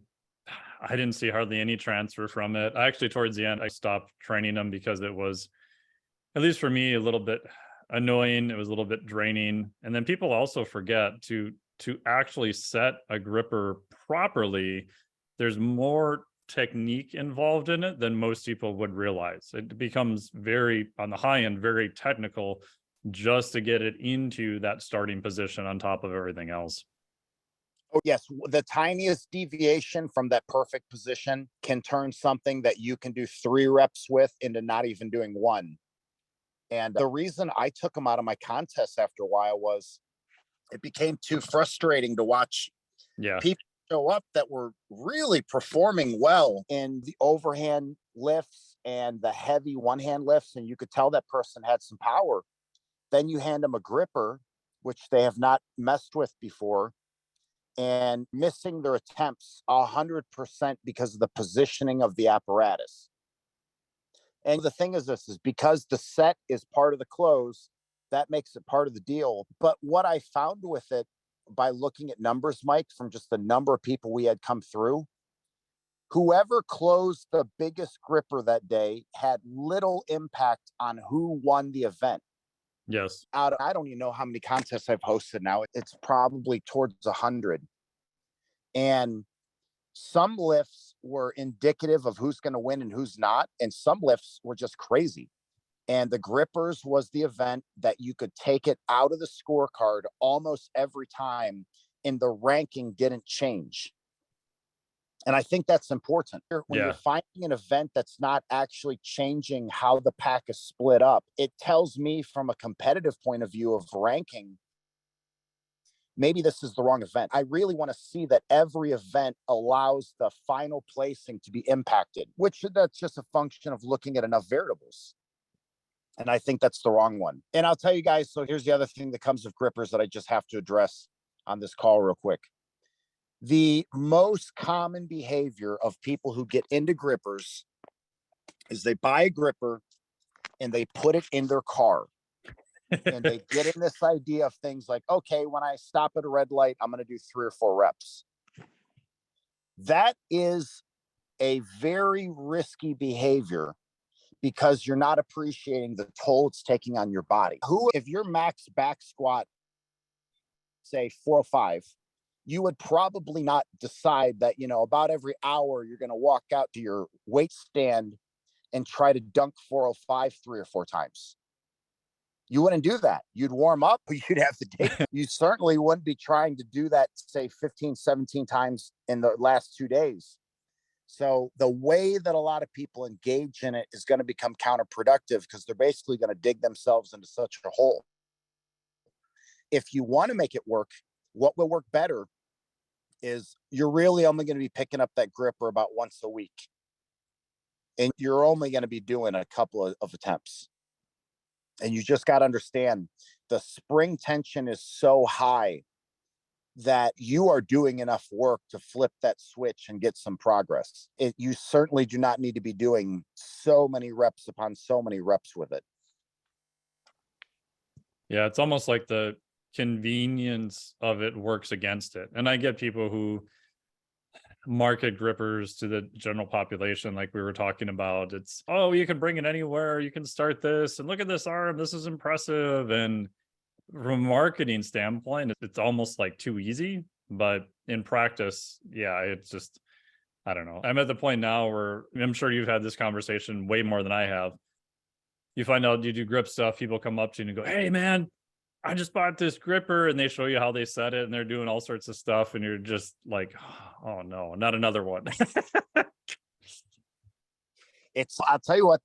I didn't see hardly any transfer from it. I actually, towards the end, I stopped training them because it was, at least for me, a little bit annoying. It was a little bit draining, and then people also forget to actually set a gripper properly. There's more technique involved in it than most people would realize. It becomes very, on the high end, very technical just to get it into that starting position on top of everything else. Oh, yes. The tiniest deviation from that perfect position can turn something that you can do 3 reps with into not even doing one. And the reason I took them out of my contests after a while was it became too frustrating to watch Yeah. people show up that were really performing well in the overhand lifts and the heavy one hand lifts. And you could tell that person had some power. Then you hand them a gripper, which they have not messed with before, and missing their attempts 100% because of the positioning of the apparatus. And the thing is, this is because the set is part of the close, that makes it part of the deal. But what I found with it by looking at numbers, Mike, from just the number of people we had come through, whoever closed the biggest gripper that day had little impact on who won the event. Yes. Out, I don't even know how many contests I've hosted now. It's probably towards 100. And some lifts were indicative of who's going to win and who's not. And some lifts were just crazy. And the grippers was the event that you could take it out of the scorecard almost every time, and the ranking didn't change. And I think that's important. When you're Yeah. finding an event that's not actually changing how the pack is split up, it tells me from a competitive point of view of ranking, maybe this is the wrong event. I really want to see that every event allows the final placing to be impacted, which that's just a function of looking at enough variables. And I think that's the wrong one. And I'll tell you guys, so here's the other thing that comes with grippers that I just have to address on this call real quick. The most common behavior of people who get into grippers is they buy a gripper and they put it in their car. And they get in this idea of things like, okay, when I stop at a red light, I'm going to do 3 or 4 reps. That is a very risky behavior because you're not appreciating the toll it's taking on your body. If your max back squat, say 405, you would probably not decide that, about every hour, you're going to walk out to your weight stand and try to dunk 405 3 or 4 times. You wouldn't do that. You'd warm up, but you'd have to take, you certainly wouldn't be trying to do that, say 15, 17 times in the last 2 days. So the way that a lot of people engage in it is going to become counterproductive because they're basically going to dig themselves into such a hole. If you want to make it work, what will work better is you're really only going to be picking up that gripper about once a week. And you're only going to be doing a couple of attempts. And you just got to understand the spring tension is so high that you are doing enough work to flip that switch and get some progress. You certainly do not need to be doing so many reps upon so many reps with it. Yeah, it's almost like the convenience of it works against it. And I get people who market grippers to the general population, like we were talking about. It's, oh, you can bring it anywhere, you can start this, and look at this arm, this is impressive. And from a marketing standpoint, it's almost like too easy. But in practice, yeah, it's just, I don't know. I'm at the point now where I'm sure you've had this conversation way more than I have. You find out you do grip stuff, people come up to you and go, hey man, I just bought this gripper, and they show you how they set it and they're doing all sorts of stuff. And you're just like, oh no, not another one. I'll tell you what,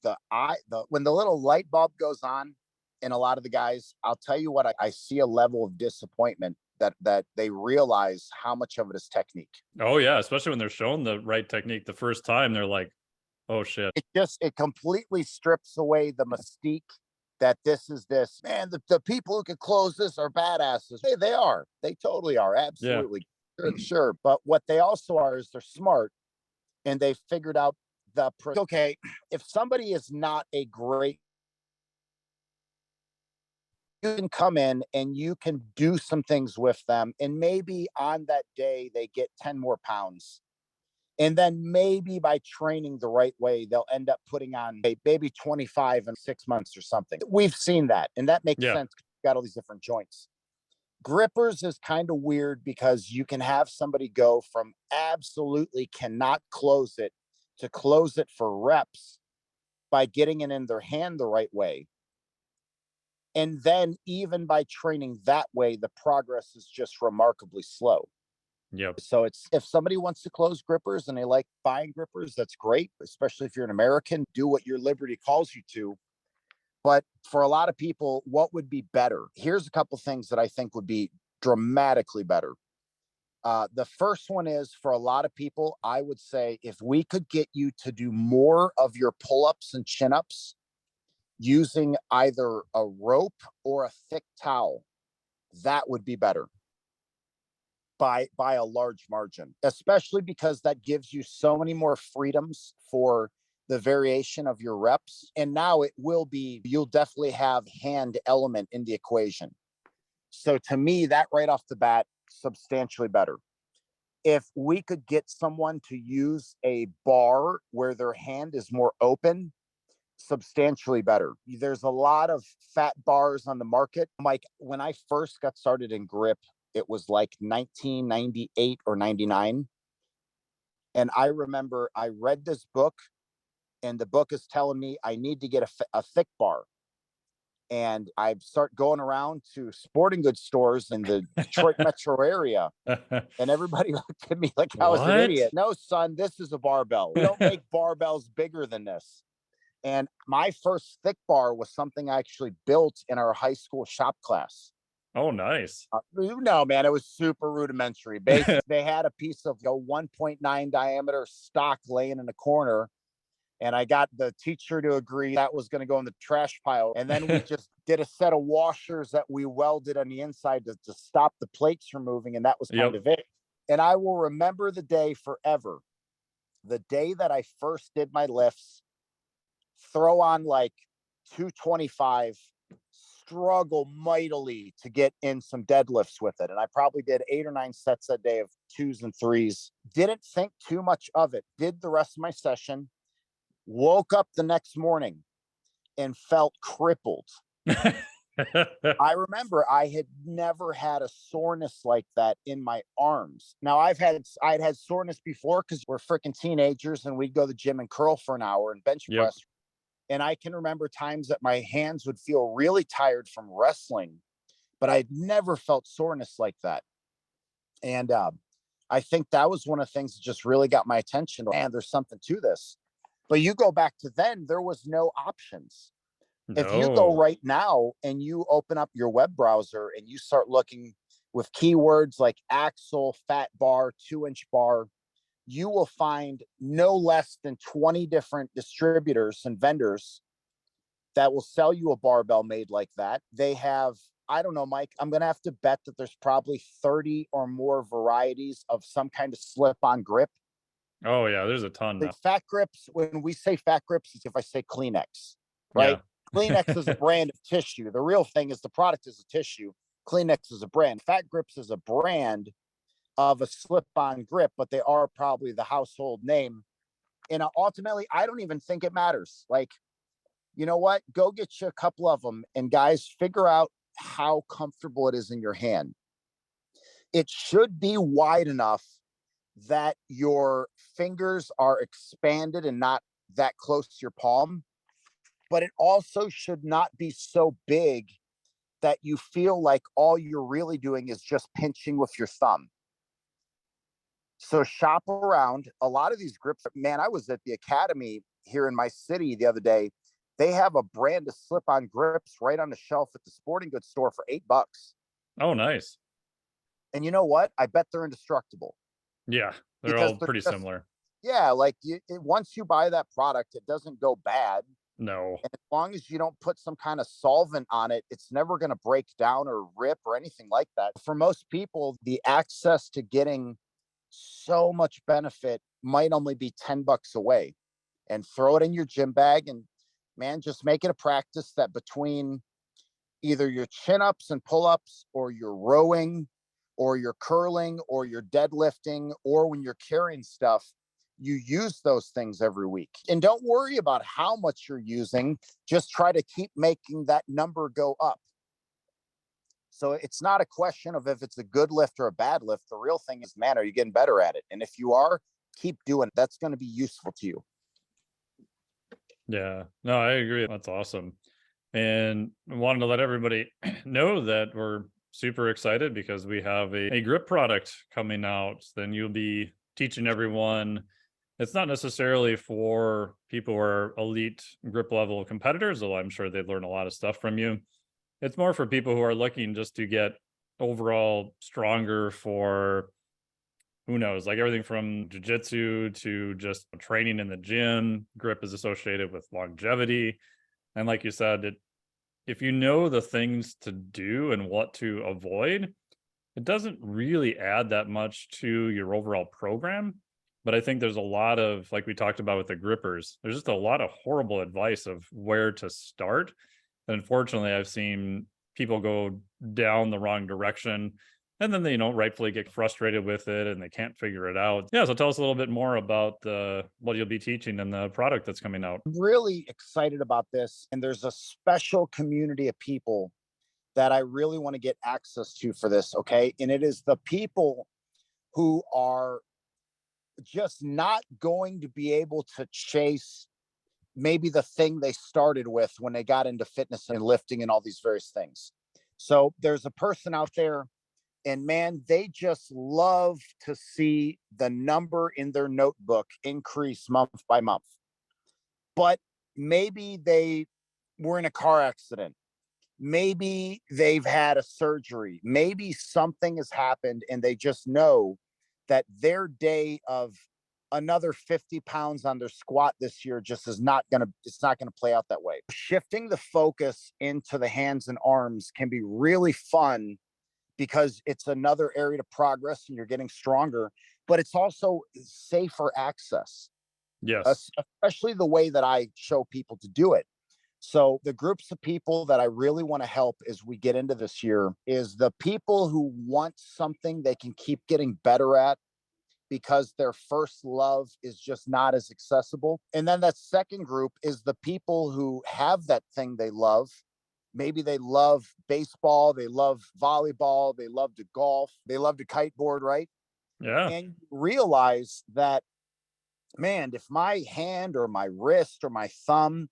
when the little light bulb goes on And a lot of the guys, I'll tell you what, I see a level of disappointment that they realize how much of it is technique. Oh yeah, especially when they're shown the right technique the first time, they're like, "Oh shit." It completely strips away the mystique that this is this man. The people who can close this are badasses. Hey, they are. They totally are. Yeah. Absolutely. Sure, sure. But what they also are is they're smart and they figured out okay, if somebody is not a great, you can come in and you can do some things with them. And maybe on that day, they get 10 more pounds. And then maybe by training the right way, they'll end up putting on a maybe 25 in 6 months or something. We've seen that. And that makes Yeah. sense. You've got all these different joints. Grippers is kind of weird because you can have somebody go from absolutely cannot close it to close it for reps by getting it in their hand the right way. And then even by training that way, the progress is just remarkably slow. Yep. So it's if somebody wants to close grippers and they like buying grippers, that's great, especially if you're an American, do what your liberty calls you to. But for a lot of people, what would be better? Here's a couple things that I think would be dramatically better. The first one is for a lot of people, I would say if we could get you to do more of your pull ups and chin ups using either a rope or a thick towel, that would be better by a large margin, especially because that gives you so many more freedoms for the variation of your reps. And now it will be, you'll definitely have hand element in the equation. So to me, that right off the bat, substantially better. If we could get someone to use a bar where their hand is more open, substantially better. There's a lot of fat bars on the market. Mike, when I first got started in grip, it was like 1998 or 99. And I remember I read this book, and the book is telling me I need to get a thick bar. And I start going around to sporting goods stores in the Detroit metro area. And everybody looked at me like I was an What? idiot. No, son, this is a barbell. We don't make barbells bigger than this. And my first thick bar was something I actually built in our high school shop class. Oh, nice. No, man, it was super rudimentary. Basically, they had a piece of 1.9 diameter stock laying in the corner. And I got the teacher to agree that was going to go in the trash pile. And then we just did a set of washers that we welded on the inside to stop the plates from moving. And that was kind Yep. of it. And I will remember the day forever. The day that I first did my lifts, throw on like 225, struggle mightily to get in some deadlifts with it. And I probably did 8 or 9 sets a day of twos and threes. Didn't think too much of it. Did the rest of my session. Woke up the next morning and felt crippled. I remember I had never had a soreness like that in my arms. Now I'd had soreness before because we're freaking teenagers and we'd go to the gym and curl for an hour and bench Yep. press. And I can remember times that my hands would feel really tired from wrestling, but I'd never felt soreness like that. And I think that was one of the things that just really got my attention. And there's something to this. But you go back to then, there was no options. If you go No. right now and you open up your web browser and you start looking with keywords like axle, fat bar, 2-inch bar, you will find no less than 20 different distributors and vendors that will sell you a barbell made like that. They have, I don't know, Mike, I'm going to have to bet that there's probably 30 or more varieties of some kind of slip on grip. Oh yeah, there's a ton The now. fat grips, when we say fat grips, it's if I say Kleenex, right? Yeah. Kleenex is a brand of tissue. The real thing is the product is a tissue. Kleenex is a brand. Fat grips is a brand of a slip-on grip, but they are probably the household name. And ultimately, I don't even think it matters. Like, you know what? Go get you a couple of them, and guys, figure out how comfortable it is in your hand. It should be wide enough that your fingers are expanded and not that close to your palm, but it also should not be so big that you feel like all you're really doing is just pinching with your thumb. So shop around. A lot of these grips, man, I was at the academy here in my city the other day, They have a brand of slip-on grips right on the shelf at the sporting goods store for $8. Oh, nice. And you know what? I bet they're indestructible Yeah, they're because all they're pretty just, similar. yeah, like once you buy that product, it doesn't go bad. No. And as long as you don't put some kind of solvent on it, it's never going to break down or rip or anything like that. For most people, the access to getting so much benefit might only be $10 away. And throw it in your gym bag, and man, just make it a practice that between either your chin ups and pull ups, or your rowing, or your curling, or your deadlifting, or when you're carrying stuff, you use those things every week. And don't worry about how much you're using, just try to keep making that number go up. So it's not a question of if it's a good lift or a bad lift. The real thing is, man, are you getting better at it? And if you are, keep doing it. That's going to be useful to you. Yeah. No, I agree. That's awesome. And I wanted to let everybody know that we're super excited because we have a grip product coming out. Then you'll be teaching everyone. It's not necessarily for people who are elite grip level competitors, though I'm sure they'd learn a lot of stuff from you. It's more for people who are looking just to get overall stronger for, who knows, like everything from jujitsu to just training in the gym. Grip is associated with longevity. And like you said, if you know the things to do and what to avoid, it doesn't really add that much to your overall program. But I think there's a lot of, like we talked about with the grippers, there's just a lot of horrible advice of where to start. And unfortunately, I've seen people go down the wrong direction, and then they, rightfully get frustrated with it and they can't figure it out. Yeah, so tell us a little bit more about what you'll be teaching and the product that's coming out. I'm really excited about this. And there's a special community of people that I really want to get access to for this. Okay. And it is the people who are just not going to be able to chase maybe the thing they started with when they got into fitness and lifting and all these various things. So there's a person out there, and man, they just love to see the number in their notebook increase month by month. But maybe they were in a car accident. Maybe they've had a surgery. Maybe something has happened and they just know that their day of another 50 pounds on their squat this year just is not going to, it's not going to play out that way. Shifting the focus into the hands and arms can be really fun because it's another area to progress and you're getting stronger, but it's also safer access, Yes. especially the way that I show people to do it. So the groups of people that I really want to help as we get into this year is the people who want something they can keep getting better at because their first love is just not as accessible. And then that second group is the people who have that thing they love. Maybe they love baseball, they love volleyball, they love to golf, they love to kiteboard, right? Yeah. And realize that, man, if my hand or my wrist or my thumb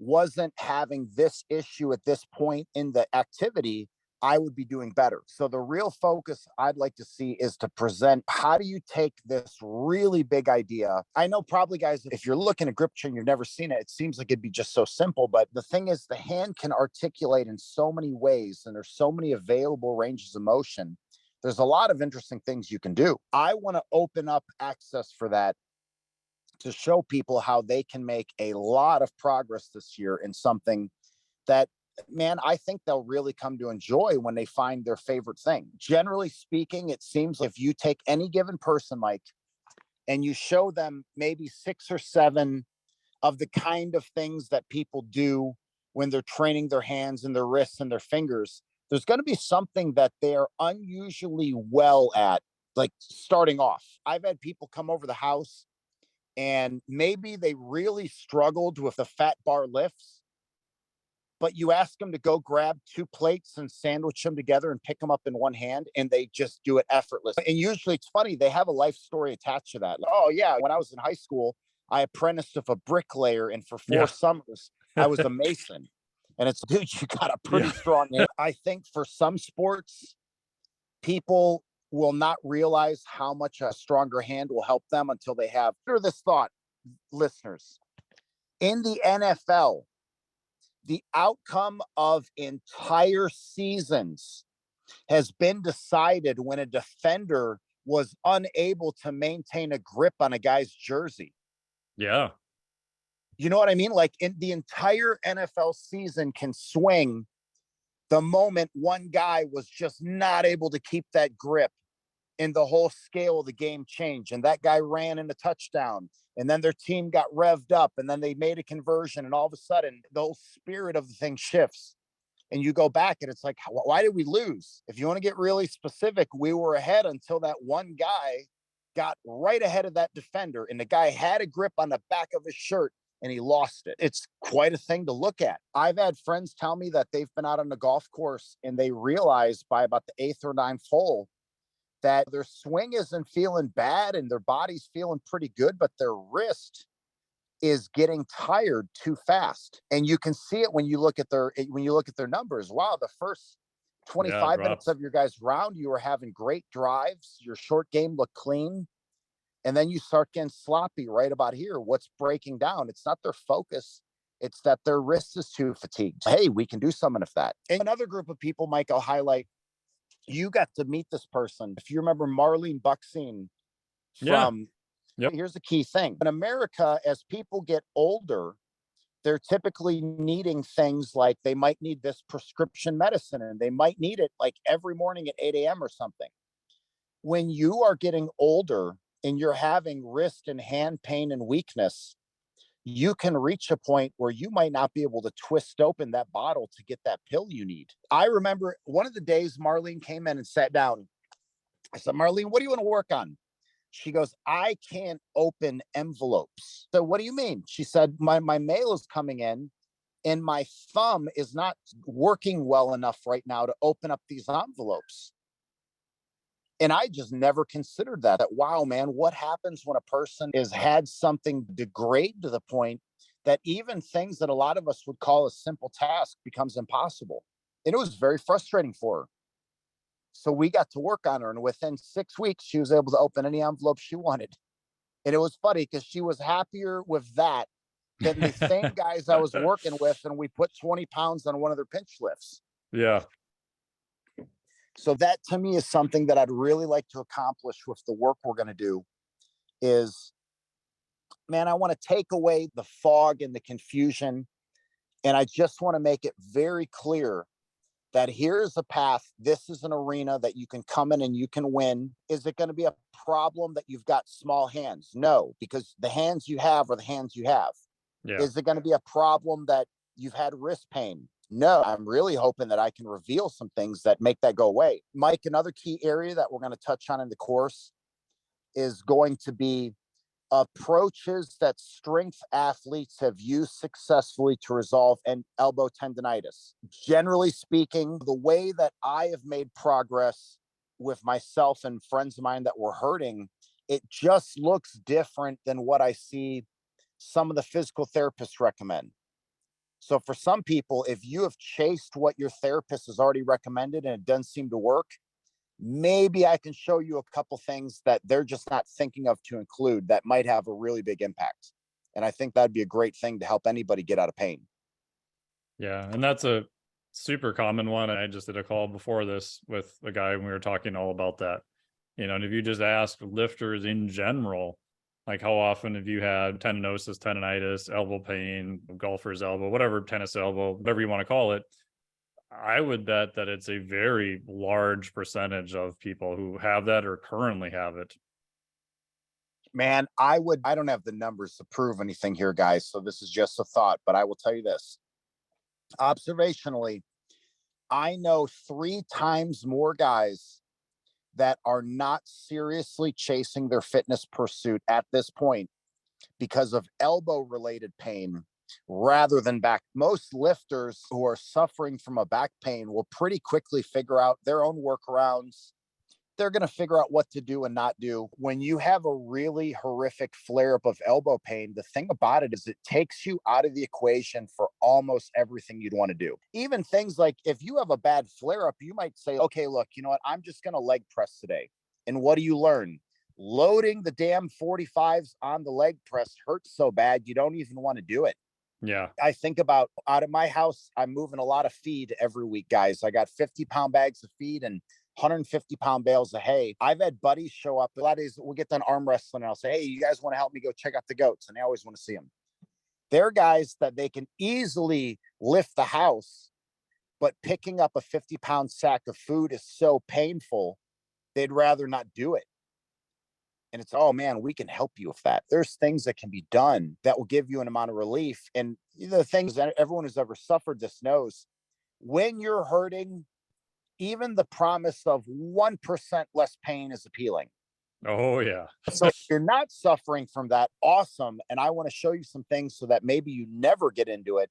wasn't having this issue at this point in the activity, I would be doing better. So the real focus I'd like to see is to present, how do you take this really big idea? I know probably, guys, if you're looking at grip train, you've never seen it. It seems like it'd be just so simple, but the thing is the hand can articulate in so many ways and there's so many available ranges of motion. There's a lot of interesting things you can do. I want to open up access for that to show people how they can make a lot of progress this year in something that, man, I think they'll really come to enjoy when they find their favorite thing. Generally speaking, it seems like if you take any given person, Mike, and you show them maybe 6 or 7 of the kind of things that people do when they're training their hands and their wrists and their fingers, there's going to be something that they're unusually well at, like starting off. I've had people come over the house and maybe they really struggled with the fat bar lifts, but you ask them to go grab 2 plates and sandwich them together and pick them up in one hand, and they just do it effortless. And usually it's funny, they have a life story attached to that. Like, oh yeah, when I was in high school, I apprenticed with a bricklayer, and for four Yeah. summers I was a mason. And it's, dude, you got a pretty Yeah. strong hand. I think for some sports, people will not realize how much a stronger hand will help them until they have. Consider this thought, listeners. In the NFL, The outcome of entire seasons has been decided when a defender was unable to maintain a grip on a guy's jersey. Yeah. You know what I mean? Like in the entire NFL season can swing the moment one guy was just not able to keep that grip, and the whole scale of the game changed. And that guy ran in a touchdown, and then their team got revved up, and then they made a conversion, and all of a sudden, the whole spirit of the thing shifts. And you go back, and it's like, why did we lose? If you want to get really specific, we were ahead until that one guy got right ahead of that defender, and the guy had a grip on the back of his shirt and he lost it. It's quite a thing to look at. I've had friends tell me that they've been out on the golf course and they realized by about the eighth or ninth hole that their swing isn't feeling bad and their body's feeling pretty good, but their wrist is getting tired too fast. And you can see it when you look at their numbers. Wow, the first Yeah. 25 minutes Drops. of your guys' round, you were having great drives. Your short game looked clean. And then you start getting sloppy right about here. What's breaking down? It's not their focus. It's that their wrist is too fatigued. Hey, we can do something of that. And another group of people, Mike, I'll highlight. You got to meet this person. If you remember Marlene Buxine Yeah. from, Yep. here's the key thing. In America, as people get older, they're typically needing things like they might need this prescription medicine and they might need it like every morning at 8 a.m. or something. When you are getting older and you're having wrist and hand pain and weakness, you can reach a point where you might not be able to twist open that bottle to get that pill you need. I remember one of the days Marlene came in and sat down. I said, Marlene, what do you want to work on? She goes, I can't open envelopes. So what do you mean? She said, my mail is coming in and my thumb is not working well enough right now to open up these envelopes. And I just never considered that. Wow, man, what happens when a person has had something degrade to the point that even things that a lot of us would call a simple task becomes impossible? And it was very frustrating for her. So we got to work on her. And within 6 weeks, she was able to open any envelope she wanted. And it was funny because she was happier with that than the same guys I was working with. And we put 20 pounds on one of their pinch lifts. Yeah. So that to me is something that I'd really like to accomplish with the work we're going to do is, man, I want to take away the fog and the confusion. And I just want to make it very clear that here's a path. This is an arena that you can come in and you can win. Is it going to be a problem that you've got small hands? No, because the hands you have are the hands you have. Yeah. Is it going to be a problem that you've had wrist pain? No, I'm really hoping that I can reveal some things that make that go away. Mike, another key area that we're going to touch on in the course is going to be approaches that strength athletes have used successfully to resolve an elbow tendonitis. Generally speaking, the way that I have made progress with myself and friends of mine that were hurting, it just looks different than what I see some of the physical therapists recommend. So for some people, if you have chased what your therapist has already recommended and it doesn't seem to work, maybe I can show you a couple things that they're just not thinking of to include that might have a really big impact. And I think that'd be a great thing to help anybody get out of pain. Yeah. And that's a super common one. I just did a call before this with a guy and we were talking all about that. And if you just ask lifters in general, like how often have you had tendinosis, tendonitis, elbow pain, golfer's elbow, whatever, tennis elbow, whatever you want to call it, I would bet that it's a very large percentage of people who have that or currently have it. Man, I don't have the numbers to prove anything here, guys. So this is just a thought, but I will tell you this. Observationally, I know 3 times more guys that are not seriously chasing their fitness pursuit at this point because of elbow related pain rather than back. Most lifters who are suffering from a back pain will pretty quickly figure out their own workarounds. They're going to figure out what to do and not do. When you have a really horrific flare up of elbow pain, the thing about it is it takes you out of the equation for almost everything you'd want to do. Even things like if you have a bad flare up, you might say, okay, look, you know what? I'm just going to leg press today. And what do you learn? Loading the damn 45s on the leg press hurts so bad, you don't even want to do it. Yeah. I think about out of my house, I'm moving a lot of feed every week, guys. I got 50-pound bags of feed and 150-pound bales of hay. I've had buddies show up. A lot of days we'll get done arm wrestling and I'll say, hey, you guys want to help me go check out the goats? And they always want to see them. They're guys that they can easily lift the house, but picking up a 50-pound sack of food is so painful, they'd rather not do it. And it's, oh man, we can help you with that. There's things that can be done that will give you an amount of relief. And the things that everyone who's ever suffered this knows, when you're hurting, even the promise of 1% less pain is appealing. Oh, yeah. So if you're not suffering from that, awesome. And I want to show you some things so that maybe you never get into it.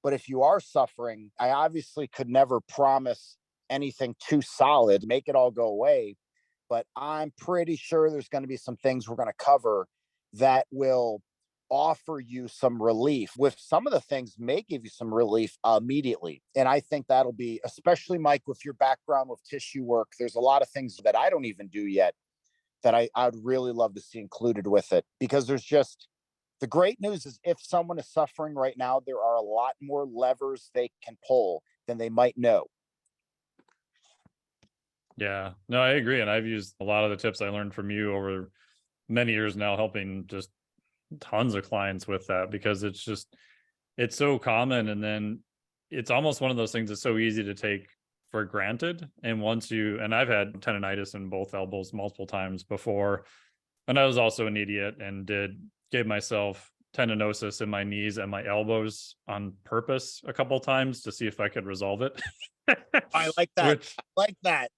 But if you are suffering, I obviously could never promise anything too solid, make it all go away. But I'm pretty sure there's going to be some things we're going to cover that will offer you some relief. With some of the things may give you some relief immediately. And I think that'll be, especially Mike, with your background with tissue work, there's a lot of things that I don't even do yet that I'd really love to see included with it. Because there's just, the great news is if someone is suffering right now, there are a lot more levers they can pull than they might know. Yeah, no, I agree. And I've used a lot of the tips I learned from you over many years now, helping just tons of clients with that, because it's so common. And then it's almost one of those things that's so easy to take for granted. And and I've had tendonitis in both elbows multiple times before. And I was also an idiot and gave myself tendinosis in my knees and my elbows on purpose a couple times to see if I could resolve it. I like that. Which I like that.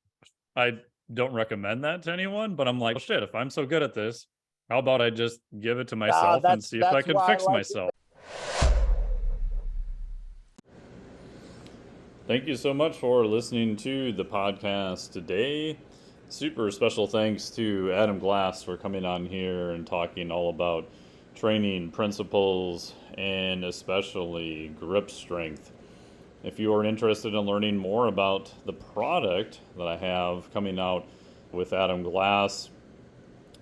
I don't recommend that to anyone, but I'm like, well, shit, if I'm so good at this, how about I just give it to myself and see if I can fix myself? Thank you so much for listening to the podcast today. Super special thanks to Adam Glass for coming on here and talking all about training principles and especially grip strength. If you are interested in learning more about the product that I have coming out with Adam Glass,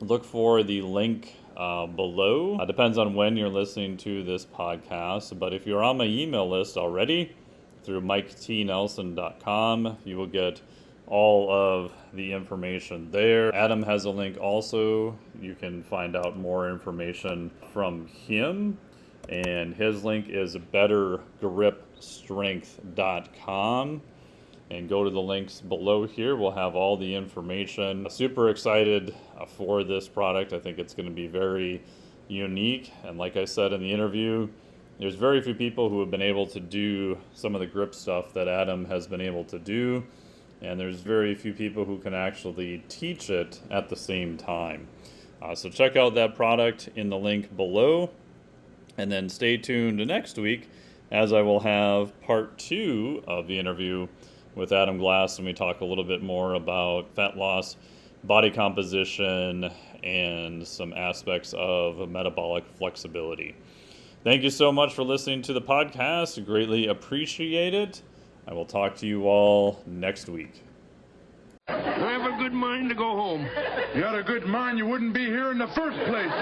look for the link below. It depends on when you're listening to this podcast, but if you're on my email list already through miketnelson.com, you will get all of the information there. Adam has a link also. You can find out more information from him, and his link is bettergripstrength.com. And go to the links below here. We'll have all the information. Super excited for this product. I think it's going to be very unique. And like I said in the interview, there's very few people who have been able to do some of the grip stuff that Adam has been able to do. And there's very few people who can actually teach it at the same time. So check out that product in the link below. And then stay tuned next week, as I will have part 2 of the interview with Adam Glass, and we talk a little bit more about fat loss, body composition, and some aspects of metabolic flexibility. Thank you so much for listening to the podcast. Greatly appreciate it. I will talk to you all next week. I have a good mind to go home. You had a good mind, you wouldn't be here in the first place.